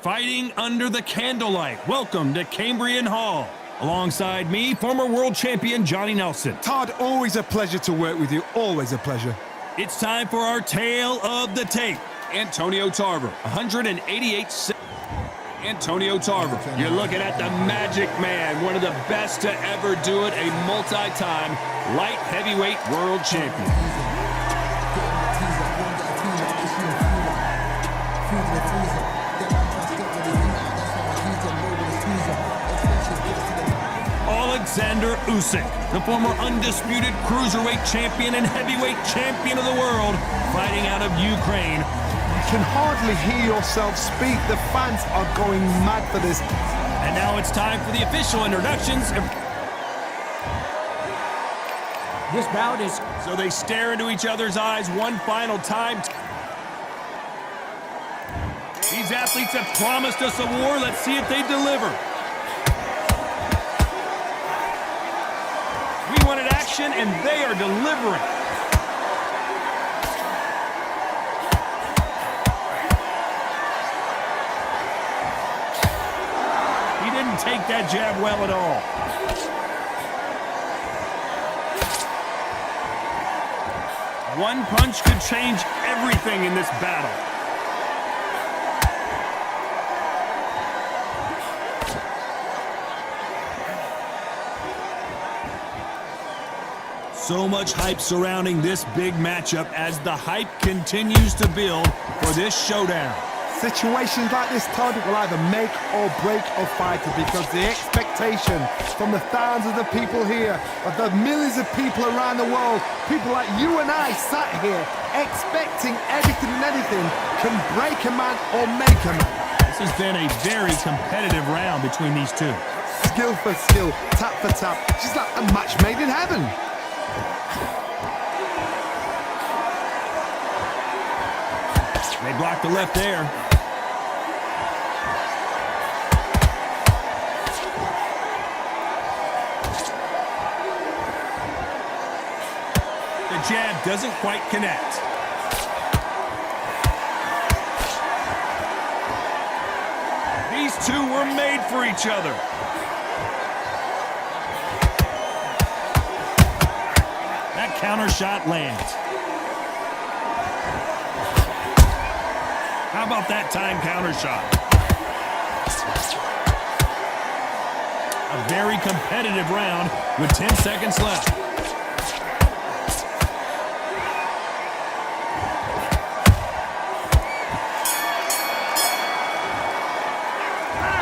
fighting under the candlelight. Welcome to Cambrian Hall. Alongside me, former world champion Johnny Nelson. Todd, always a pleasure to work with you. Always a pleasure. It's time for our tale of the tape. Antonio Tarver, 188. Antonio Tarver. You're looking at the Magic Man, one of the best to ever do it, a multi-time light heavyweight world champion. Alexander Usyk, the former undisputed cruiserweight champion and heavyweight champion of the world, fighting out of Ukraine. You can hardly hear yourself speak. The fans are going mad for this. And now it's time for the official introductions. This bout is... So they stare into each other's eyes one final time. These athletes have promised us a war. Let's see if they deliver. We wanted action, and they are delivering. He didn't take that jab well at all. One punch could change everything in this battle. So much hype surrounding this big matchup as the hype continues to build for this showdown. Situations like this, Todd, will either make or break a fighter because the expectation from the thousands of people here, of the millions of people around the world, people like you and I sat here expecting everything and anything can break a man or make a man. This has been a very competitive round between these two. Skill for skill, tap for tap, just like a match made in heaven. They blocked the left there. The jab doesn't quite connect. These two were made for each other. That counter shot lands. How about that time counter shot? A very competitive round with 10 seconds left.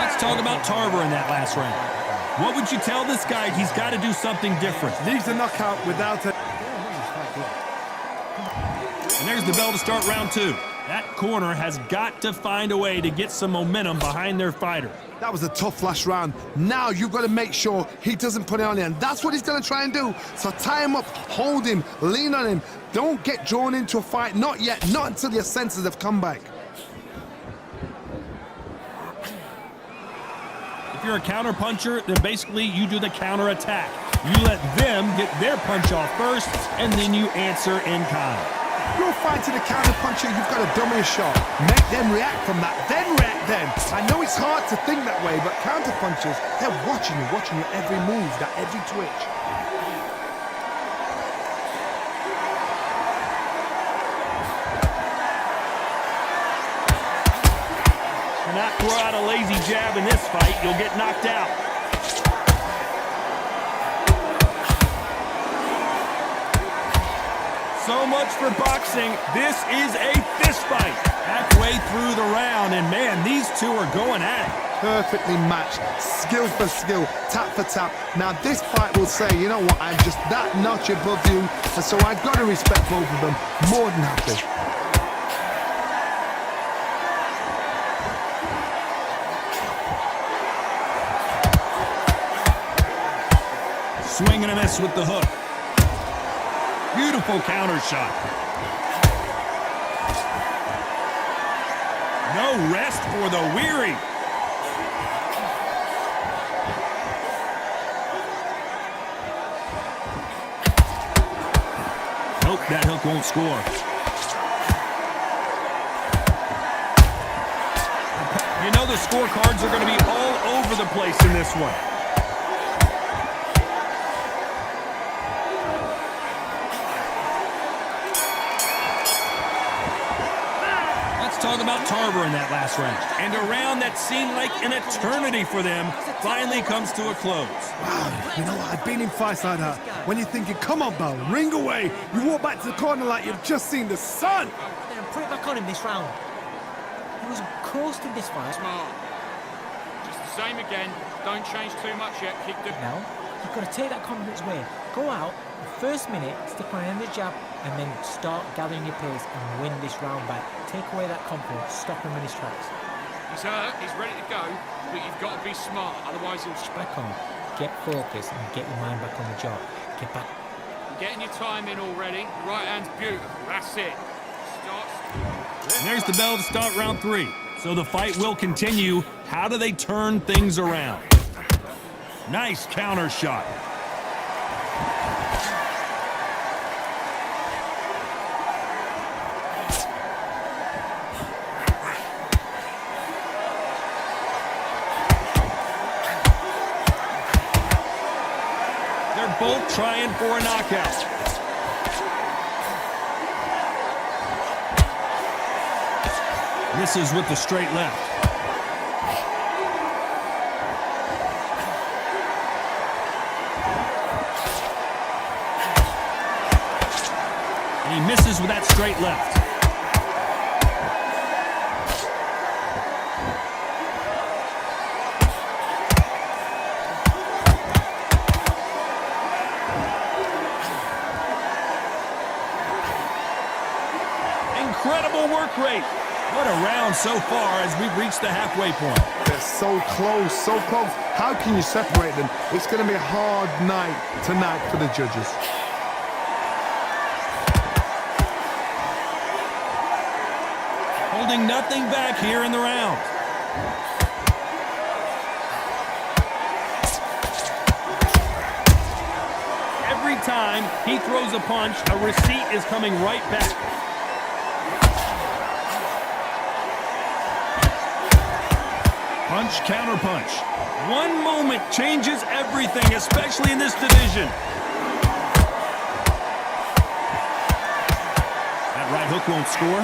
Let's talk about Tarver in that last round. What would you tell this guy? He's got to do something different. Needs a knockout without it. And there's the bell to start round two. That corner has got to find a way to get some momentum behind their fighter. That was a tough last round. Now you've got to make sure he doesn't put it on you, and that's what he's going to try and do. So tie him up, hold him, lean on him. Don't get drawn into a fight. Not yet. Not until your senses have come back. If you're a counter puncher, then basically you do the counter attack. You let them get their punch off first, and then you answer in kind. You're fighting a counter puncher, you've got to dummy a shot. Make them react from that, then react then. I know it's hard to think that way, but counter punchers, they're watching your every move, that every twitch. Do not throw out a lazy jab in this fight, you'll get knocked out. So much for boxing. This is a fist fight. Halfway through the round, and man, these two are going at it. Perfectly matched, skill for skill, tap for tap. Now this fight will say, you know what, I'm just that notch above you, and so I've got to respect both of them. More than happy. Swing and a miss with the hook. Beautiful counter shot. No rest for the weary. Nope, that hook won't score. You know the scorecards are going to be all over the place in this one. Talk about Tarver in that last round. And a round that seemed like an eternity for them finally comes to a close. Wow, you know what? I've been in fights like that. When you're thinking, come on, Bell, ring away. You walk back to the corner like you've just seen the sun. Then put it back on him this round. He was coasting this fight. Smart. Just the same again. Don't change too much yet. Keep the... Now, you've got to take that confidence away. Go out, the first minute, stick on the jab, and then start gathering your pace and win this round back. Take away that confidence, stop him in his tracks. He's hurt, he's ready to go, but you've got to be smart, otherwise he'll... Back on, get focused and get your mind back on the job. Get back. You're getting your time in already. The right hand's beautiful. That's it. Starts. And there's the bell to start round 3. So the fight will continue. How do they turn things around? Nice counter shot. Both trying for a knockout. Misses with the straight left. And he misses with that straight left. Incredible work rate. What a round so far as we've reached the halfway point. They're so close, so close. How can you separate them? It's going to be a hard night tonight for the judges. Holding nothing back here in the round. Every time he throws a punch, a receipt is coming right back. Punch, counter punch. One moment changes everything, especially in this division. That right hook won't score.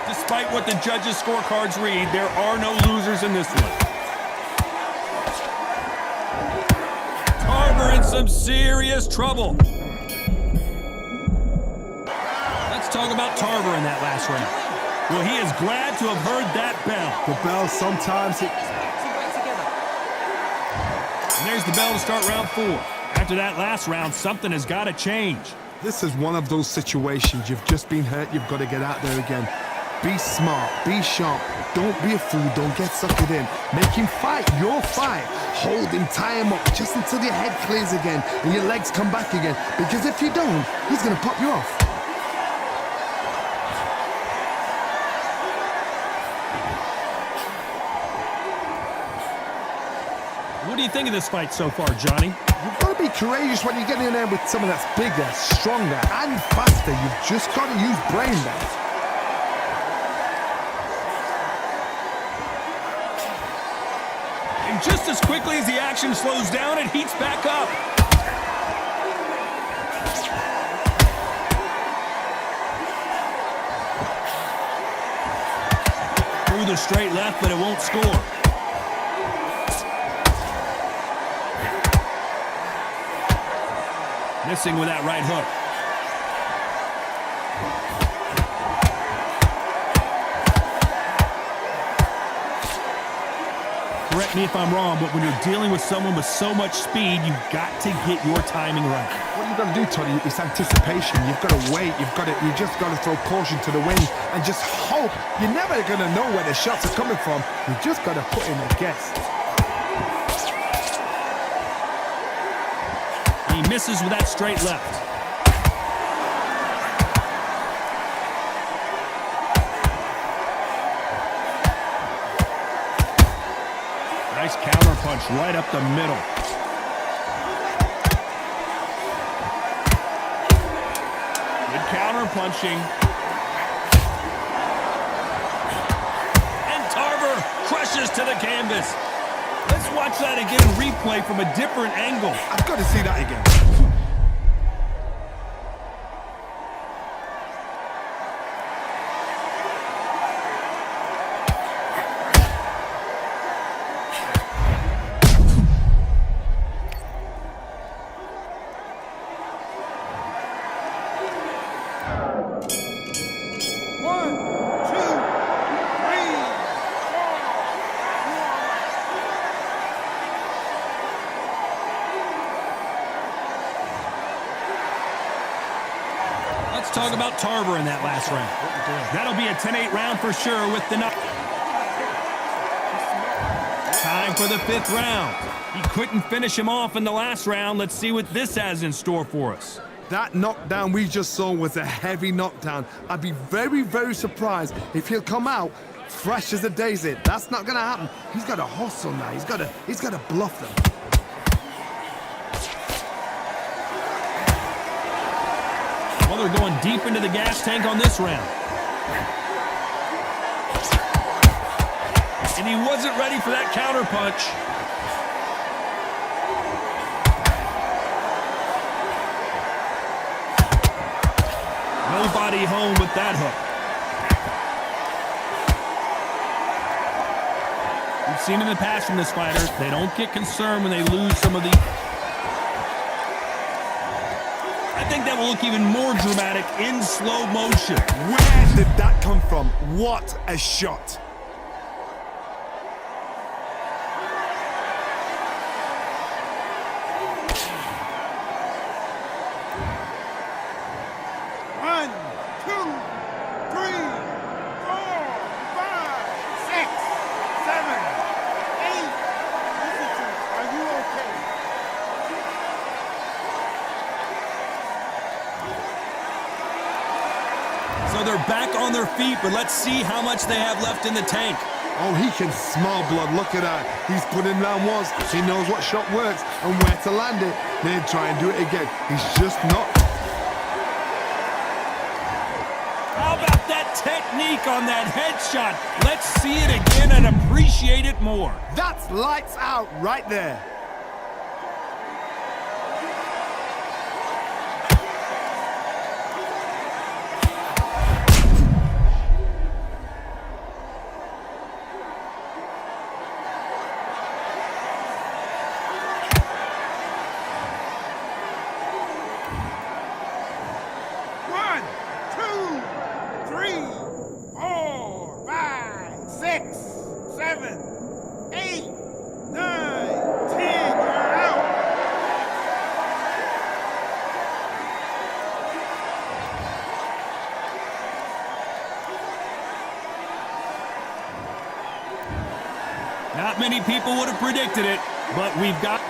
Despite what the judges' scorecards read, there are no losers in this one. Tarver in some serious trouble. Talk about Tarver in that last round. Well, he is glad to have heard that bell. The bell sometimes it... And there's the bell to start round 4. After that last round, something has got to change. This is one of those situations. You've just been hurt. You've got to get out there again. Be smart. Be sharp. Don't be a fool. Don't get suckered in. Make him fight your fight. Hold him, tie him up just until your head clears again and your legs come back again. Because if you don't, he's going to pop you off. What do you think of this fight so far, Johnny? You've got to be courageous when you get in there with someone that's bigger, stronger, and faster. You've just got to use brain there. And just as quickly as the action slows down, it heats back up. Through the straight left, but it won't score. Missing with that right hook. Correct me if I'm wrong, but when you're dealing with someone with so much speed, you've got to get your timing right. What you've got to do, Tony, is anticipation. You've got to wait. You just got to throw caution to the wind and just hope. You're never going to know where the shots are coming from. You just got to put in a guess. He misses with that straight left. Nice counter punch right up the middle. Good counter punching. crushes to the canvas. Let's watch that again in replay from a different angle. I've got to see that again. Let's talk about Tarver in that last round. That'll be a 10-8 round for sure with the knock. Time for the 5th round. He couldn't finish him off in the last round. Let's see what this has in store for us. That knockdown we just saw was a heavy knockdown. I'd be very, very surprised if he'll come out fresh as a daisy. That's not going to happen. He's got to hustle now. He's got to bluff them. Well, they're going deep into the gas tank on this round. And he wasn't ready for that counter punch. Nobody home with that hook. We've seen in the past from this fighter, they don't get concerned when they lose some of the... I think that will look even more dramatic in slow motion. Where did that come from? What a shot. So they're back on their feet, but let's see how much they have left in the tank. Oh, he can smell blood. Look at that. He's put in round once. He knows what shot works and where to land it. Then try and do it again. He's just not. How about that technique on that headshot? Let's see it again and appreciate it more. That's lights out right there. Not many people would have predicted it, but we've got...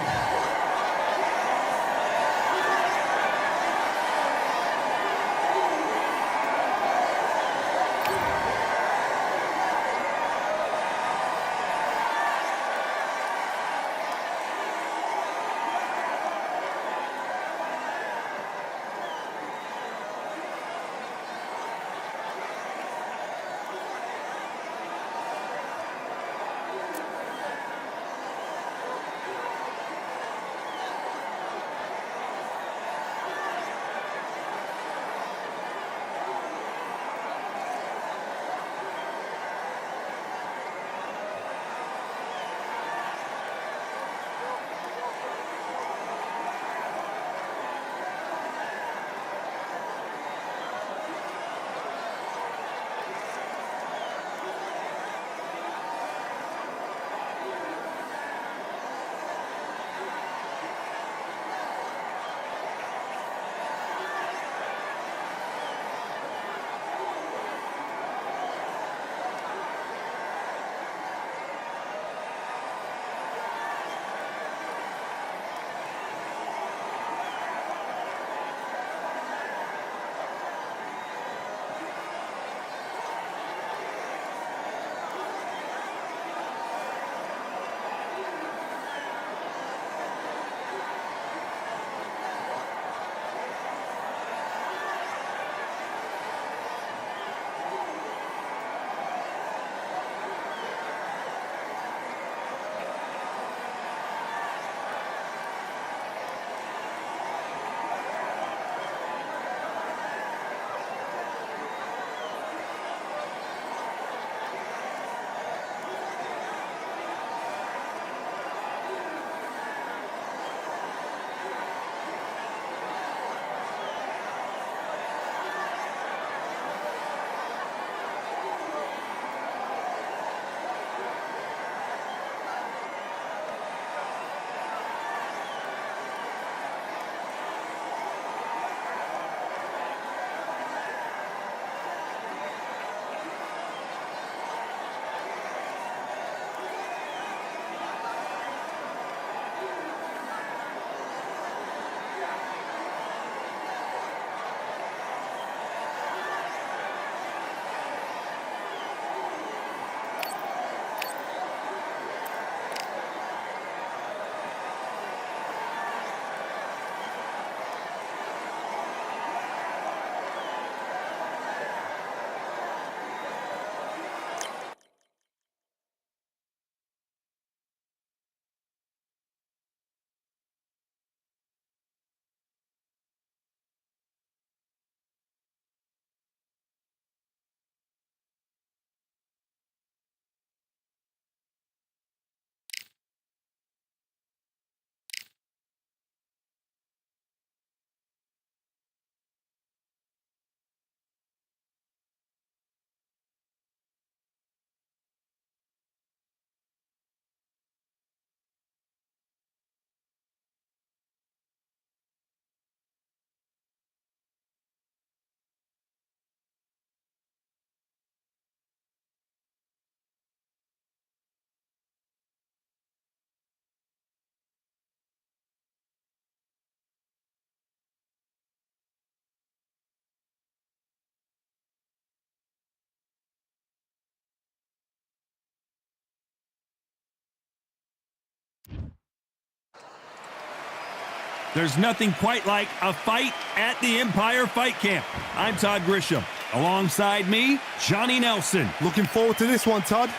There's nothing quite like a fight at the Empire Fight Camp. I'm Todd Grisham. Alongside me, Johnny Nelson. Looking forward to this one, Todd.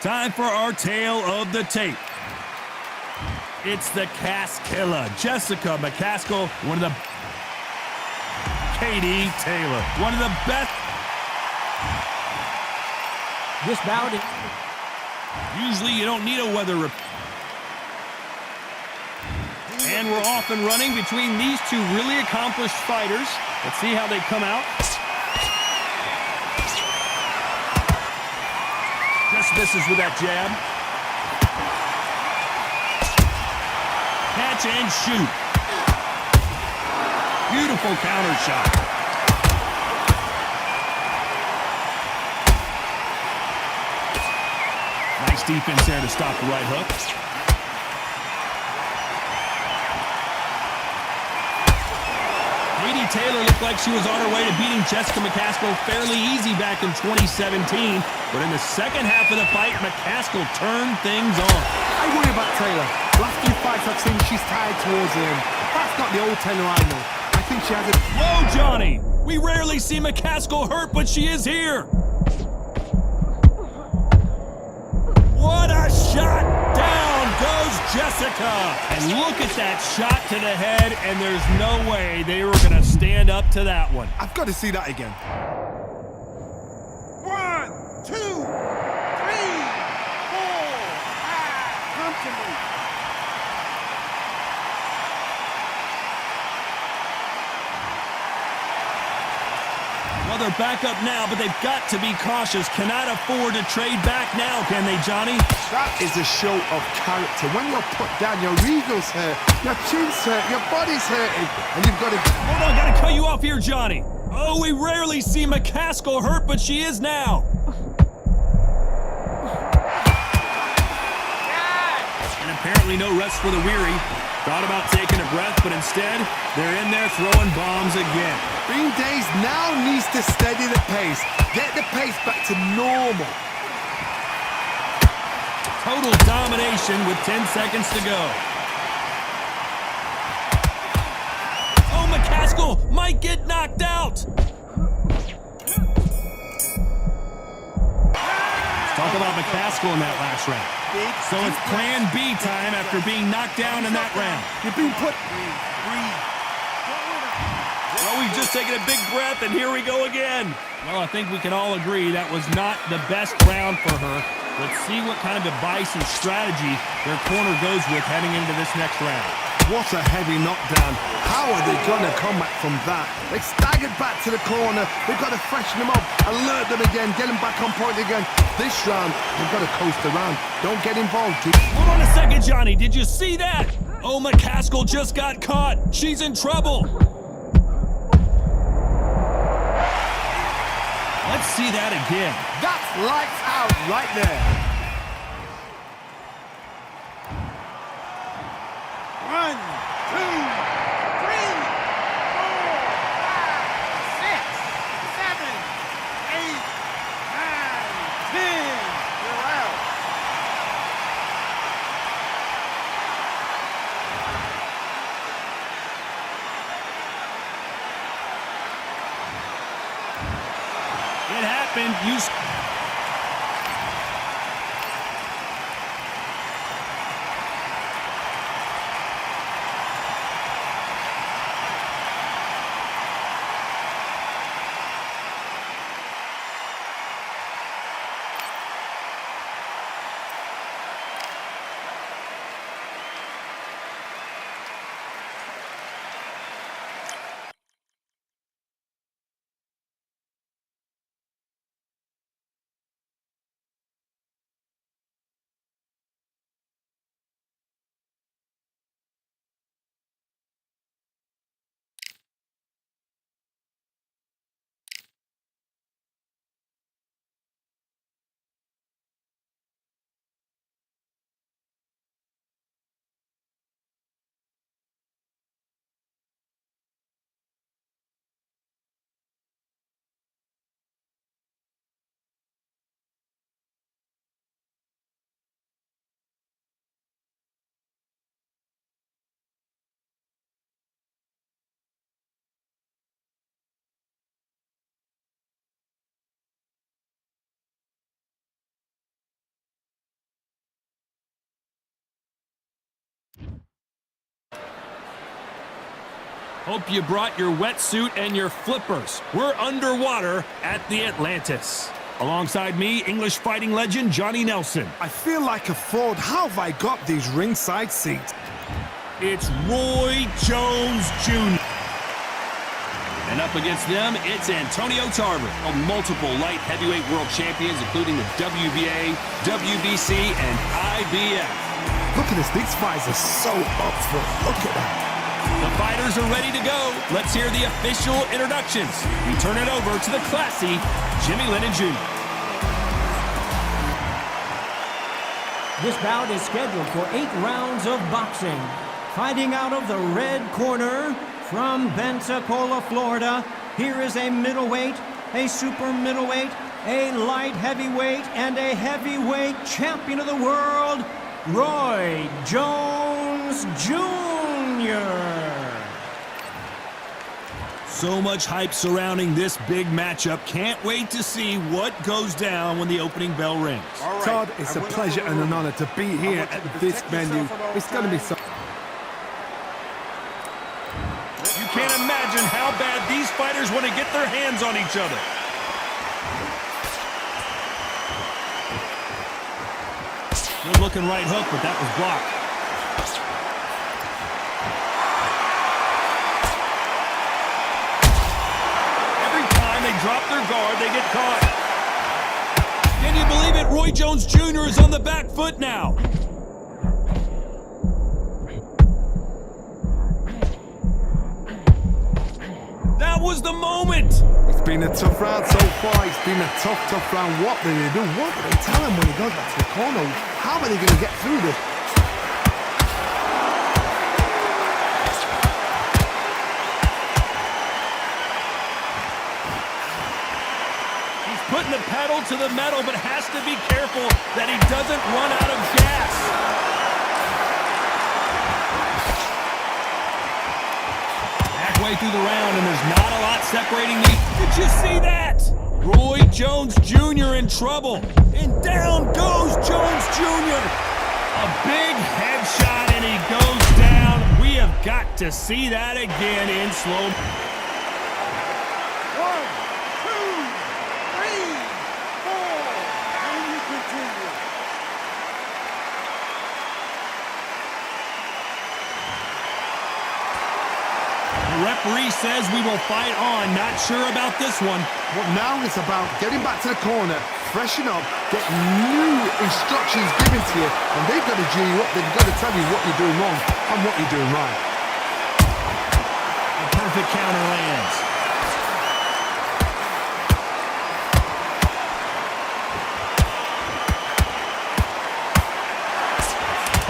Time for our tale of the tape. It's the Cask Killer, Jessica McCaskill, one of the... Katie Taylor, one of the best... Just bowed it. Usually you don't need a weather report. And we're off and running between these two really accomplished fighters. Let's see how they come out. Just misses with that jab. Catch and shoot. Beautiful counter shot. Nice defense there to stop the right hook. Katie Taylor looked like she was on her way to beating Jessica McCaskill fairly easy back in 2017. But in the second half of the fight, McCaskill turned things on. I worry about Taylor. Last few fights I've seen, she's tied towards him. That's not the old Taylor I know. I think she has a... Whoa, Johnny! We rarely see McCaskill hurt, but she is here. What a shot! Down goes Jessica. And look at that shot to the head, and there's no way they were going to stand up to that one. I've got to see that again. 1, 2, 3, 4, 5. Come to me. Well, they're back up now, but they've got to be cautious. Cannot afford to trade back now, can they, Johnny? That is a show of character. When you're put down, your ego's hurt, your chin's hurt, your body's hurting, and you've got to... Hold on, gotta cut you off here, Johnny. Oh, we rarely see McCaskill hurt, but she is now. And apparently no rest for the weary. Thought about taking a breath, but instead, they're in there throwing bombs again. Green Days now needs to steady the pace. Get the pace back to normal. Total domination with 10 seconds to go. Oh, McCaskill might get knocked out. Talk about McCaskill in that last round. So it's plan B time after being knocked down in that round. You've been put... Well, we've just taken a big breath, and here we go again. Well, I think we can all agree that was not the best round for her. Let's see what kind of advice and strategy their corner goes with heading into this next round. What a heavy knockdown. How are they going to come back from that? They staggered back to the corner. They've got to freshen them up, alert them again, get them back on point again. This round, they've got to coast around. Don't get involved. Hold on a second, Johnny. Did you see that? Oh, McCaskill just got caught. She's in trouble. Let's see that again. That's lights out right there. 1, 2, 3, 4, 5, 6, 7, 8, 9, 10. You're out. It happened. You... Hope you brought your wetsuit and your flippers. We're underwater at the Atlantis. Alongside me, English fighting legend Johnny Nelson. I feel like a fraud. How have I got these ringside seats? It's Roy Jones Jr. And up against them, it's Antonio Tarver. Multiple light heavyweight world champions, including the WBA, WBC, and IBF. Look at this. These fights are so up front. Look at that. The fighters are ready to go. Let's hear the official introductions. We turn it over to the classy Jimmy Lennon Jr. This bout is scheduled for 8 rounds of boxing. Fighting out of the red corner from Pensacola, Florida, here is a middleweight, a super middleweight, a light heavyweight, and a heavyweight champion of the world, Roy Jones Jr. So much hype surrounding this big matchup. Can't wait to see what goes down when the opening bell rings. All right. Todd, it's a pleasure and an honor to be here at this venue. It's going to be so... You can't imagine how bad these fighters want to get their hands on each other. Good looking right hook, but that was blocked. Every time they drop their guard, they get caught. Can you believe it? Roy Jones Jr. is on the back foot now. That was the moment. It's been a tough round so far. It's been a tough round. What do they do? What do they tell him when he goes back to the corner? How are they going to get through this? He's putting the pedal to the metal, but has to be careful that he doesn't run out of gas. Halfway through the round, and there's not a lot separating these. Did you see that? Roy Jones Jr. in trouble. And down goes Jones Jr. A big headshot, and he goes down. We have got to see that again in slow. 1, 2, 3, 4. And you continue. The referee says we will fight on. Not sure about this one. But now it's about getting back to the corner, freshen up, get new instructions given to you, and they've got to G you up. They've got to tell you what you're doing wrong and what you're doing right. The perfect counter lands.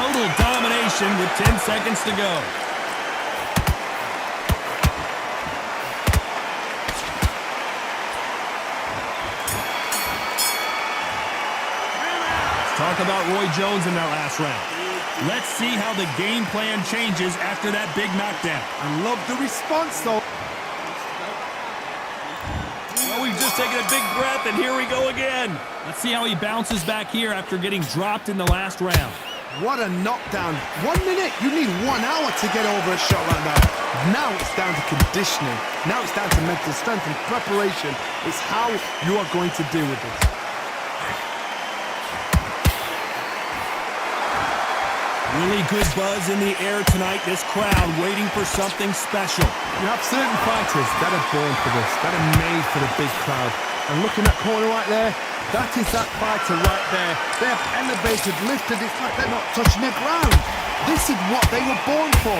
Total domination with 10 seconds to go. Talk about Roy Jones in that last round. Let's see how the game plan changes after that big knockdown. I love the response, though. Well, we've just taken a big breath, and here we go again. Let's see how he bounces back here after getting dropped in the last round. What a knockdown. 1 minute, you need 1 hour to get over a shot like that. Now it's down to conditioning. Now it's down to mental strength and preparation. It's how you are going to deal with this. Really good buzz in the air tonight. This crowd waiting for something special. You have certain fighters that are born for this, that are made for the big crowd. And looking at corner right there, that is that fighter right there. They have elevated, lifted, it's like they're not touching the ground. This is what they were born for.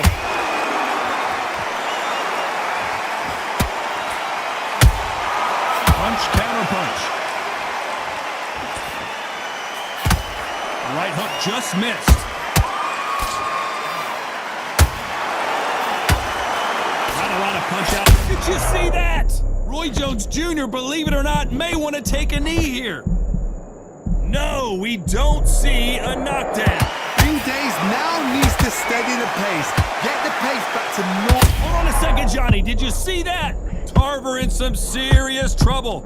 Punch, counter punch. Right hook just missed. Not a lot of punch out. Did you see that? Roy Jones Jr., believe it or not, may want to take a knee here. No, we don't see a knockdown. Green Days now needs to steady the pace. Get the pace back to normal. Hold on a second, Johnny. Did you see that? Tarver in some serious trouble.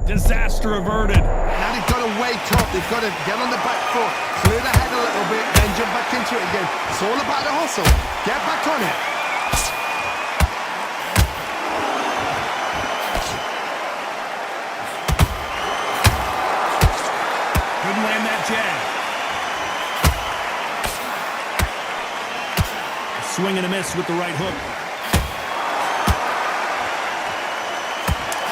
Disaster averted. Now they've got got to wake up. They've got to get on the back foot, clear the head a little bit, then jump back into it again. It's all about the hustle. Get back on it. Couldn't land that jab. A swing and a miss with the right hook.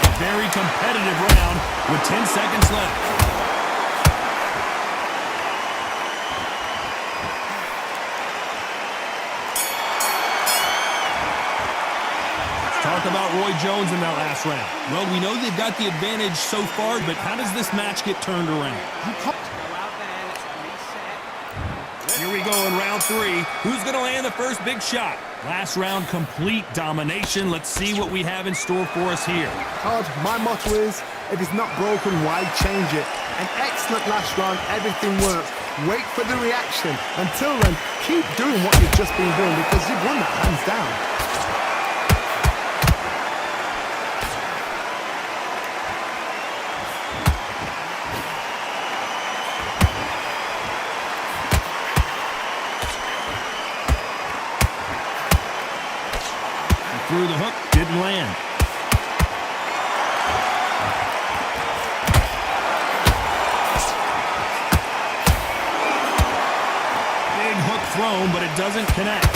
A very competitive round with 10 seconds left. Talk about Roy Jones in that last round. Well, we know they've got the advantage so far, but how does this match get turned around? Here we go in round 3. Who's going to land the first big shot? Last round, complete domination. Let's see what we have in store for us here. Todd, my motto is, if it's not broken, why change it? An excellent last round, everything works. Wait for the reaction. Until then, keep doing what you've just been doing because you've won that hands down. Through the hook, didn't land. Big hook thrown, but it doesn't connect.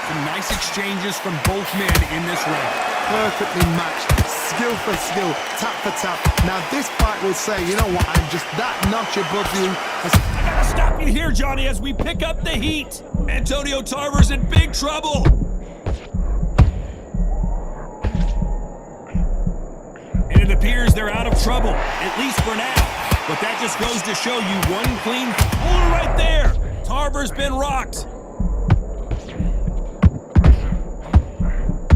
Some nice exchanges from both men in this round. Perfectly matched, skill for skill, tap for tap. Now this fight will say, you know what, I'm just that notch above you. I gotta stop you here, Johnny, as we pick up the heat. Antonio Tarver's in big trouble. And it appears they're out of trouble, at least for now. But that just goes to show you one clean pull right there. Tarver's been rocked.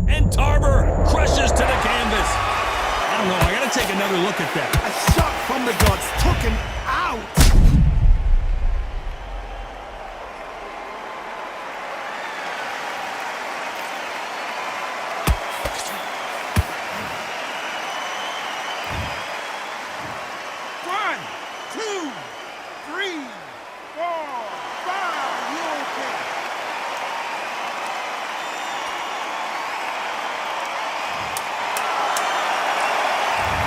And Tarver crushes to the canvas. I don't know, I gotta take another look at that. A shot from the gods took him out. One, two, three, four, five. You okay?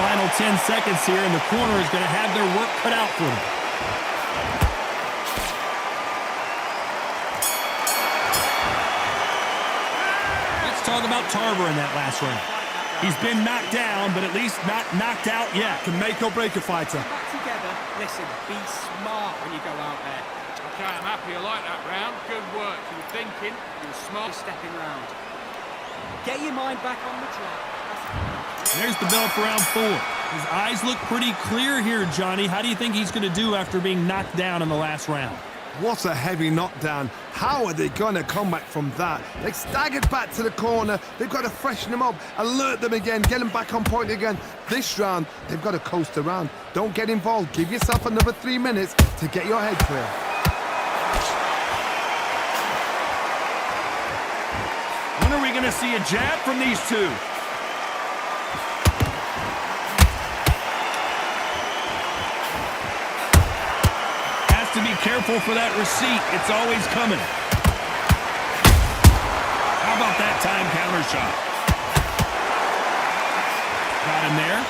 Final 10 seconds here, and the corner is going to have their work cut out for them. Let's talk about Tarver in that last round. He's been knocked down, but at least not knocked out yet. Can make or break a fighter. Back together. Listen, be smart when you go out there. Okay, I'm happy. I like that round. Good work. You were thinking. You were smart. Stepping round. Get your mind back on the track. There's the bell for round 4. His eyes look pretty clear here, Johnny. How do you think he's going to do after being knocked down in the last round? What a heavy knockdown. How are they going to come back from that? They staggered back to the corner. They've got to freshen them up, alert them again, get them back on point again. This round, they've got to coast around. Don't get involved. Give yourself another 3 minutes to get your head clear. When are we going to see a jab from these two? To be careful for that receipt. It's always coming. How about that time counter shot? Got him there.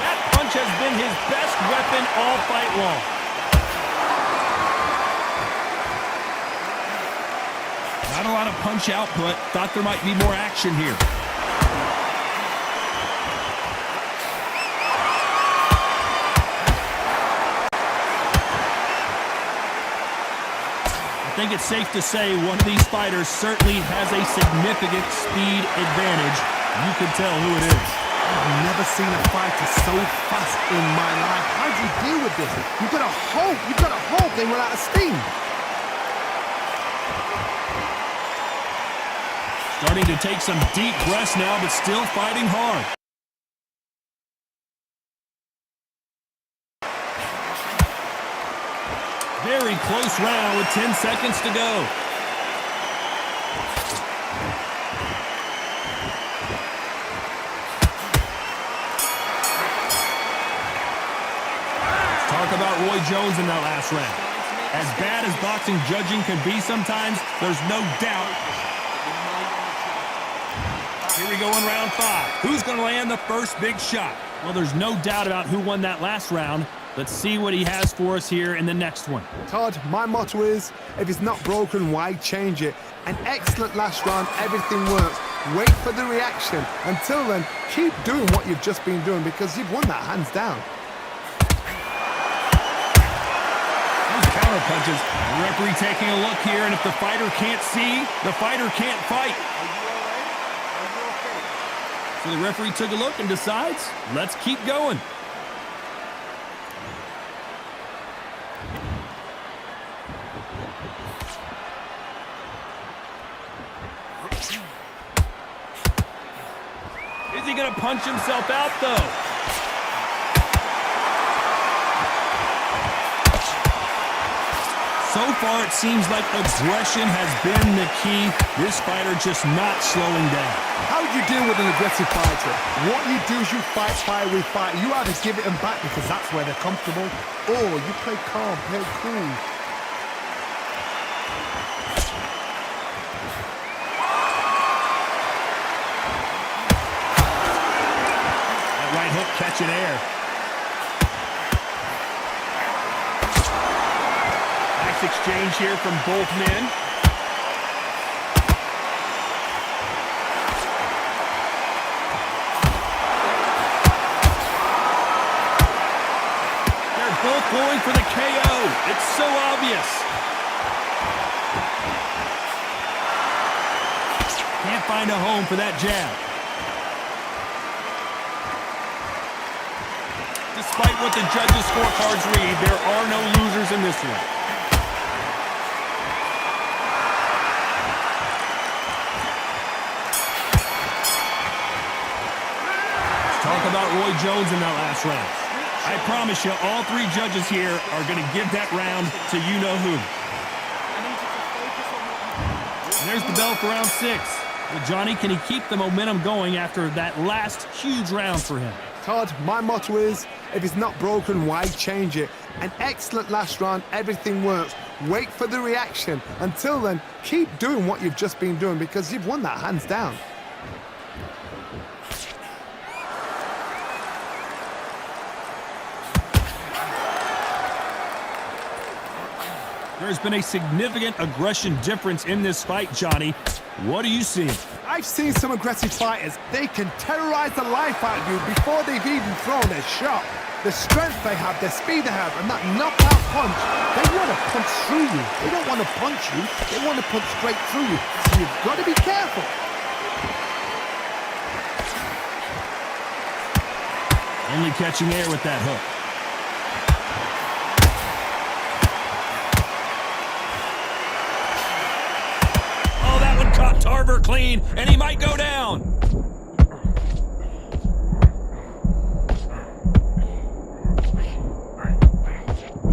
That punch has been his best weapon all fight long. Not a lot of punch output. Thought there might be more action here. I think it's safe to say one of these fighters certainly has a significant speed advantage. You can tell who it is. I've never seen a fighter so fast in my life. How does he deal with this? You've got to hope they run out of steam. Starting to take some deep breaths now, but still fighting hard. Very close round with 10 seconds to go. Talk about Roy Jones in that last round. As bad as boxing judging can be sometimes, there's no doubt. Here we go in round 5. Who's going to land the first big shot? Well, there's no doubt about who won that last round. Let's see what he has for us here in the next one. Todd, my motto is, if it's not broken, why change it? An excellent last round, everything works. Wait for the reaction. Until then, keep doing what you've just been doing because you've won that hands down. Those counter punches. The referee taking a look here, and if the fighter can't see, the fighter can't fight. So the referee took a look and decides, let's keep going. Is he going to punch himself out, though? So far, it seems like aggression has been the key. This fighter just not slowing down. How do you deal with an aggressive fighter? What you do is you fight fire with fire. You either give it them back because that's where they're comfortable, or you play calm, play cool. That right hook catching air. Nice exchange here from both men. They're both going for the KO. It's so obvious. Can't find a home for that jab. Despite what the judges' scorecards read, there are no losers in this one. Talk about Roy Jones in that last round. I promise you, all 3 judges here are going to give that round to you-know-who. And there's the bell for round 6. Well, Johnny, can he keep the momentum going after that last huge round for him? Todd, my motto is, if it's not broken, why change it? An excellent last round, everything works. Wait for the reaction. Until then, keep doing what you've just been doing because you've won that hands down. There's been a significant aggression difference in this fight, Johnny. What are you seeing? I've seen some aggressive fighters. They can terrorize the life out of you before they've even thrown a shot. The strength they have, the speed they have, and that knockout punch, they want to punch through you. They don't want to punch you. They want to punch straight through you. So you've got to be careful. Only catching air with that hook. Caught Tarver clean, and he might go down.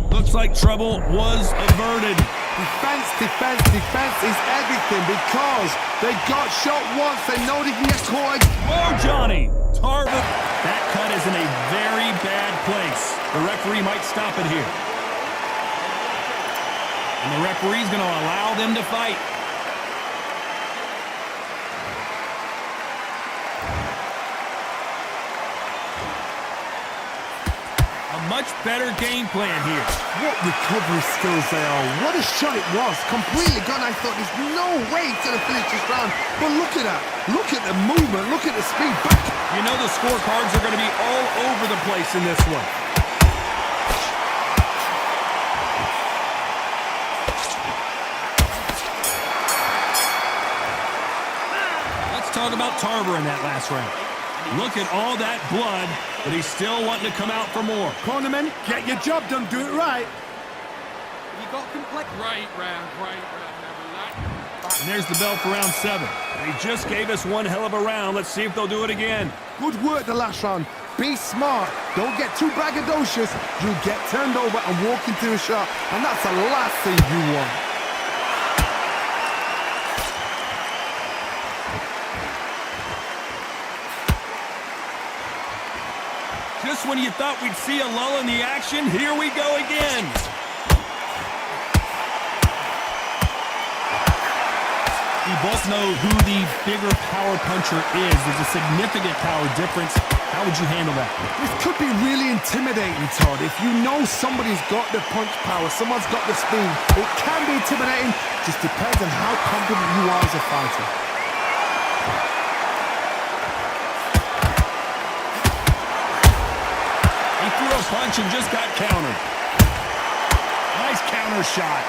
Looks like trouble was averted. Defense, defense, defense is everything because they got shot once. They know they can get caught. Whoa, Johnny. Tarver. That cut is in a very bad place. The referee might stop it here. And the referee's going to allow them to fight. Much better game plan here. What recovery skills they are. What a shot it was. Completely gone. I thought there's no way to finish this round. But look at that. Look at the movement. Look at the speed. Back. You know the scorecards are going to be all over the place in this one. Let's talk about Tarver in that last round. Look at all that blood, but he's still wanting to come out for more. Cornermen, get your job done, do it right. You got complete. Great round, Neville. And there's the bell for round 7. They just gave us one hell of a round. Let's see if they'll do it again. Good work the last round. Be smart. Don't get too braggadocious. You'll get turned over and walk into a shot, and that's the last thing you want. Just when you thought we'd see a lull in the action, here we go again. We both know who the bigger power puncher is. There's a significant power difference. How would you handle that? This could be really intimidating, Todd. If you know somebody's got the punch power, someone's got the speed, it can be intimidating. Just depends on how confident you are as a fighter. He threw a punch and just got countered. Nice counter shot.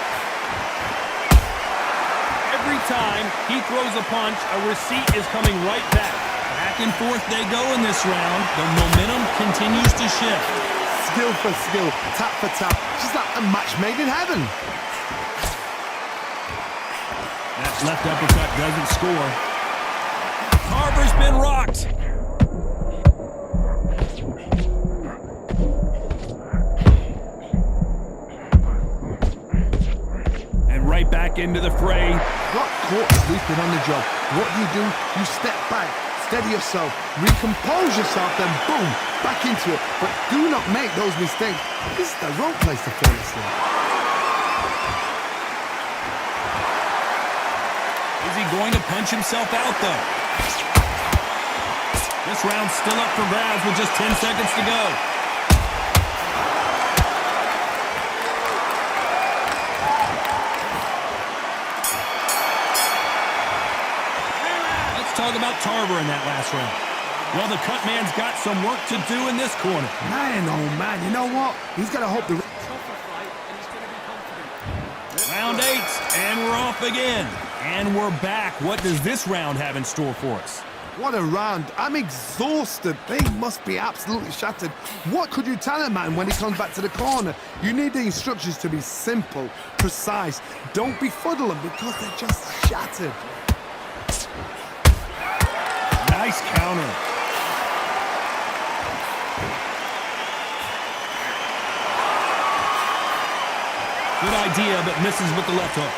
Every time he throws a punch, a receipt is coming right back. Back and forth they go in this round. The momentum continues to shift. Skill for skill, tap for tap. Just like a match made in heaven. That left uppercut doesn't score. Tarver's been rocked. And right back into the fray. Got caught sleeping on the job. What do? You step back, steady yourself, recompose yourself, then boom, back into it. But do not make those mistakes. This is the wrong place to fall asleep. Is he going to punch himself out, though? This round's still up for grabs with just 10 seconds to go. Let's talk about Tarver in that last round. Well, the cut man's got some work to do in this corner. Man, oh man, you know what? He's got to hope the... Tougher fight, and he's going to be confident. Round 8, and we're off again. And we're back. What does this round have in store for us? What a round. I'm exhausted. They must be absolutely shattered. What could you tell a man when he comes back to the corner? You need the instructions to be simple, precise. Don't befuddle them because they're just shattered. Nice counter. Good idea, but misses with the left hook.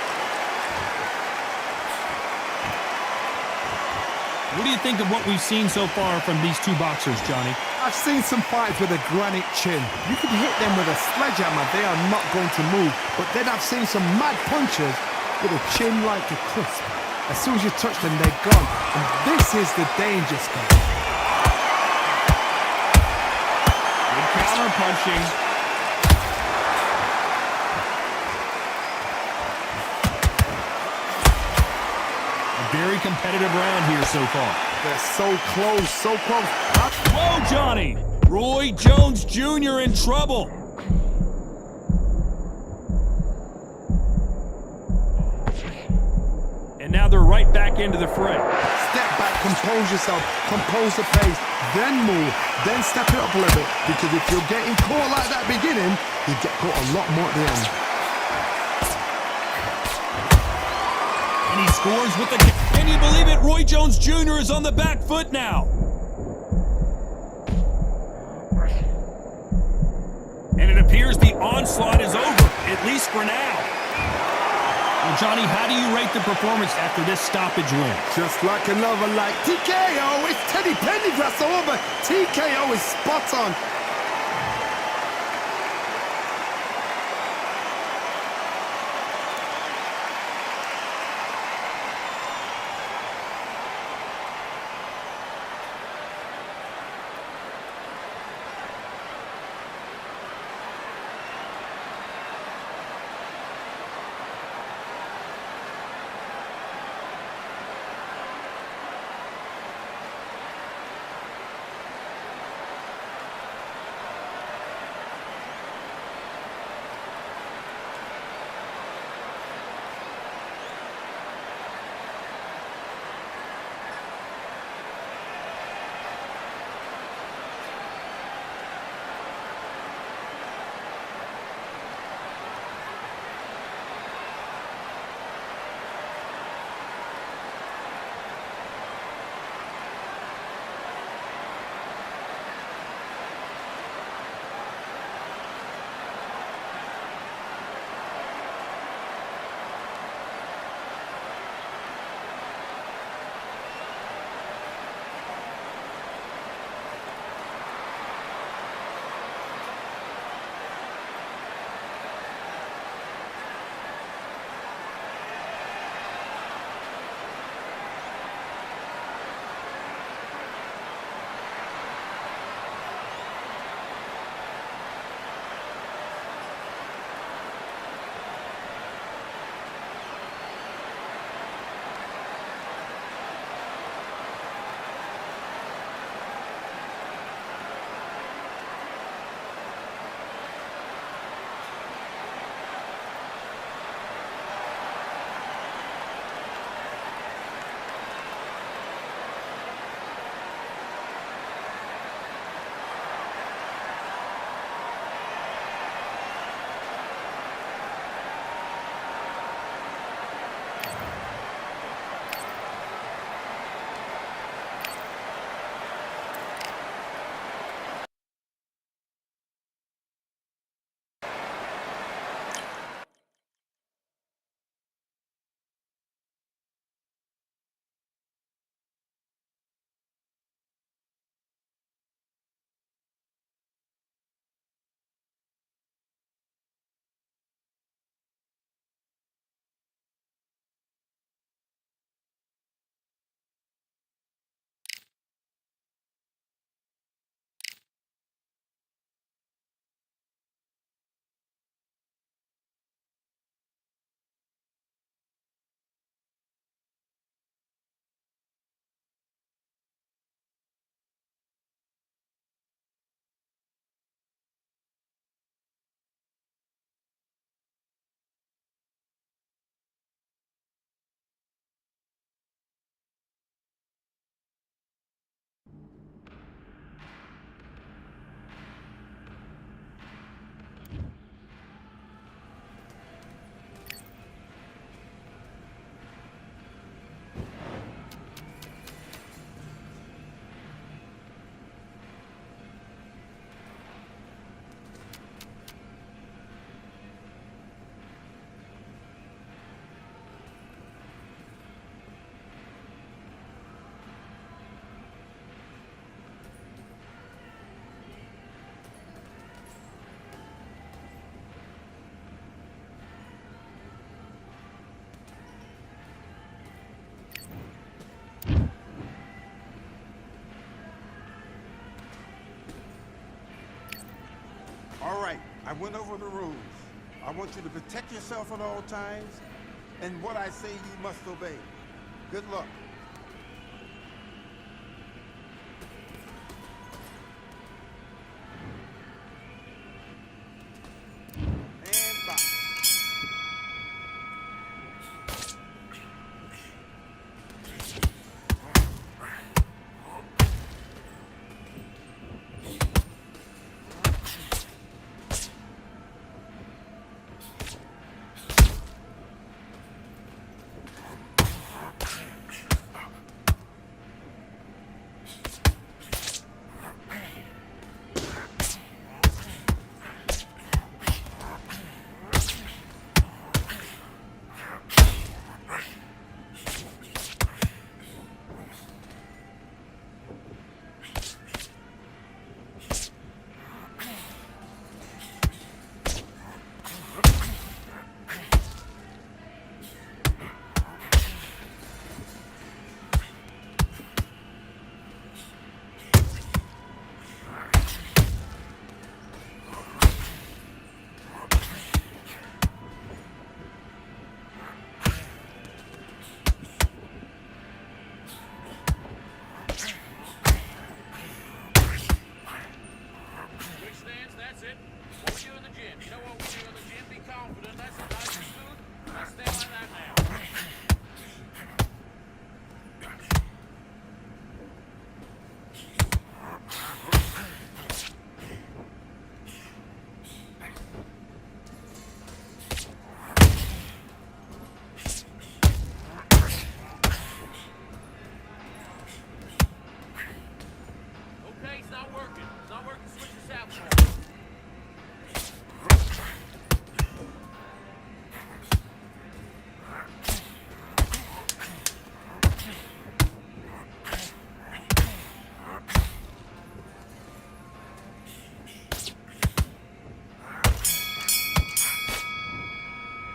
What do you think of what we've seen so far from these two boxers, Johnny? I've seen some fights with a granite chin. You can hit them with a sledgehammer, they are not going to move. But then I've seen some mad punchers with a chin like a crisp. As soon as you touch them, they're gone. And this is the danger spot. Good counter punching. Very competitive round here so far. They're so close, so close. Whoa, Johnny! Roy Jones Jr. in trouble. And now they're right back into the fray. Step back, compose yourself, compose the pace, then move, then step it up a little bit. Because if you're getting caught like that beginning, you get caught a lot more at the end. And he scores with the... Can you believe it? Roy Jones Jr. is on the back foot now. And it appears the onslaught is over, at least for now. Well, Johnny, how do you rate the performance after this stoppage win? Just like another like TKO, it's Teddy Pendergrass over. TKO is spot on. I went over the rules. I want you to protect yourself at all times, and what I say you must obey. Good luck. And box. That's it. What we do in the gym. You know what we do in the gym? Be confident. That's it. Nice and smooth. Let's stay like that now. Okay, it's not working. It's not working. Switch to southpaw.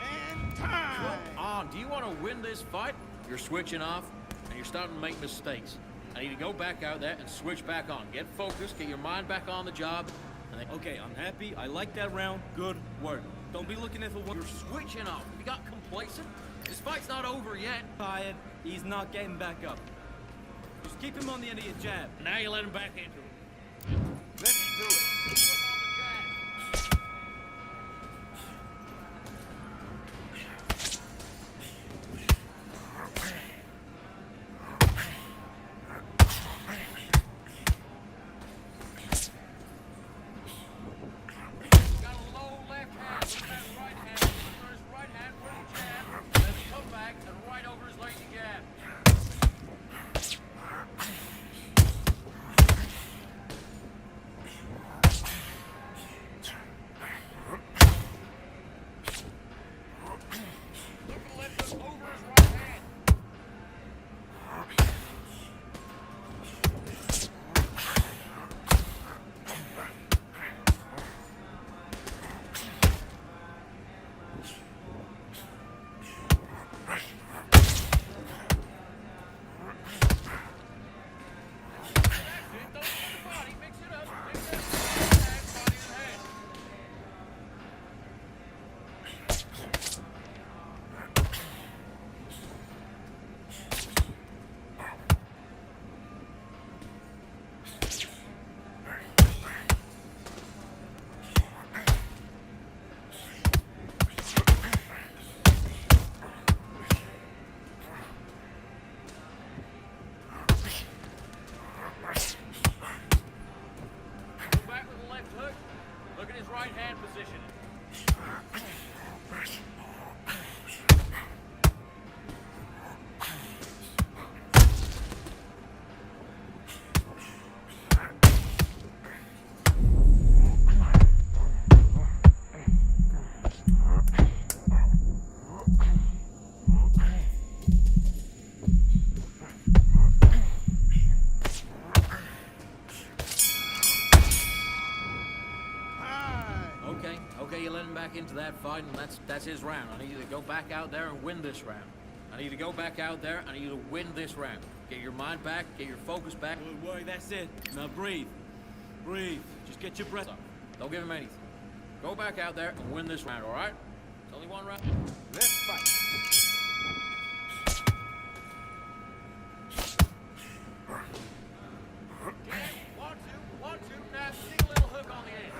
And time! Do you want to win this fight? You're switching off, and you're starting to make mistakes. I need to go back out there and switch back on. Get focused, get your mind back on the job. And then, Okay, I'm happy. I like that round. Good work. Don't be looking at the one. you're switching off. You got complacent? This fight's not over yet. Tired. He's not getting back up. Just keep him on the end of your jab. Now you let him back into it. Let's do it. Look on the jab. Got a low left hand. Look at that right hand. Look for his right hand for the jab. Then come back and right over his lazy jab. Look at the left hook over his right hand. That's it. Don't use the body. Mix it up. Mix it up. Hand, body, and head. Go back with the left hook. Look at his right hand position. Time! Okay, you let him back into that fight, and that's his round. I need you to go back out there and win this round. I need you to go back out there, and I need you to win this round. Get your mind back, get your focus back. Good work. That's it. Now breathe. Breathe. Just get your breath up. Don't give him anything. Go back out there and win this round, all right? It's only one round. Let's fight. One, two. Now, see a little hook on the end.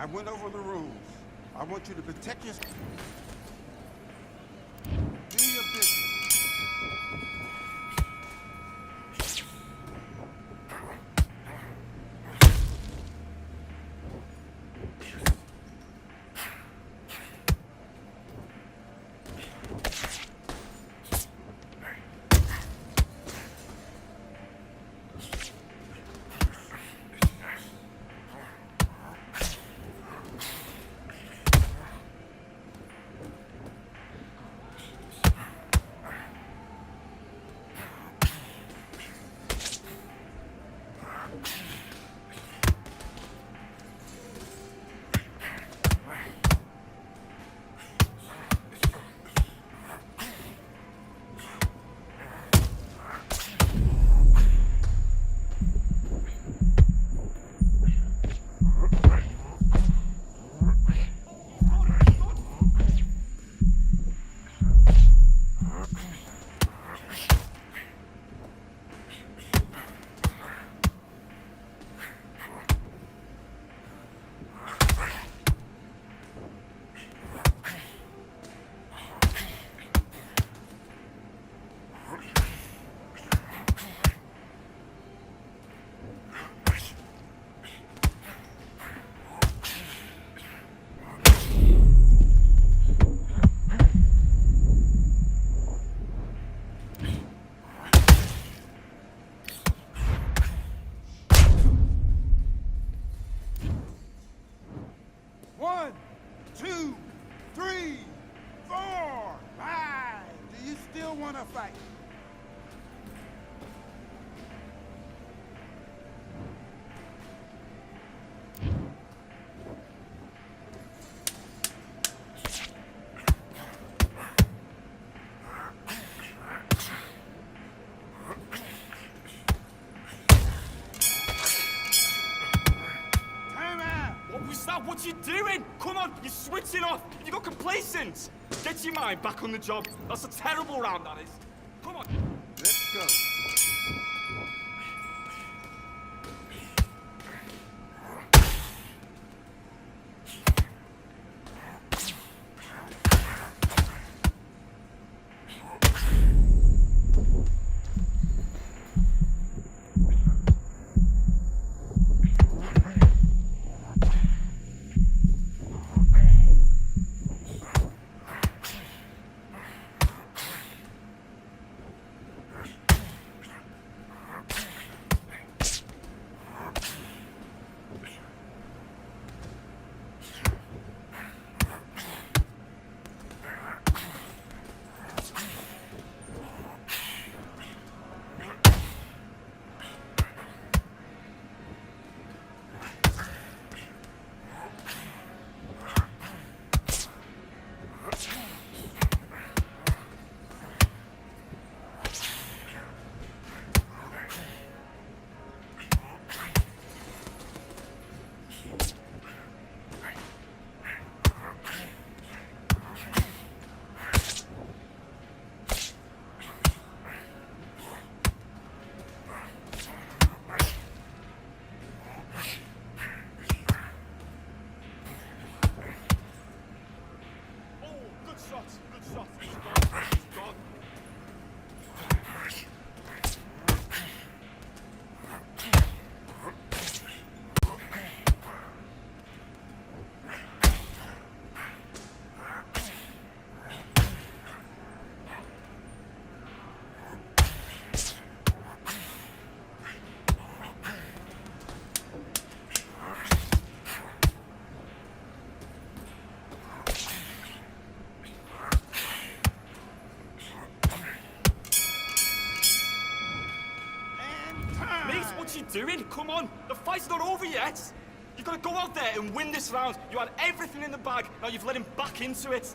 I went over the rules. I want you to protect your... Do your business. One, two, three, 4, 5. Do you still want to fight? What you doing? Come on, you're switching off. You got complacent. Get your mind back on the job. That's a terrible round, that is. Come on. Let's go. What you doing? Come on, the fight's not over yet. You've got to go out there and win this round. You had everything in the bag, now you've let him back into it.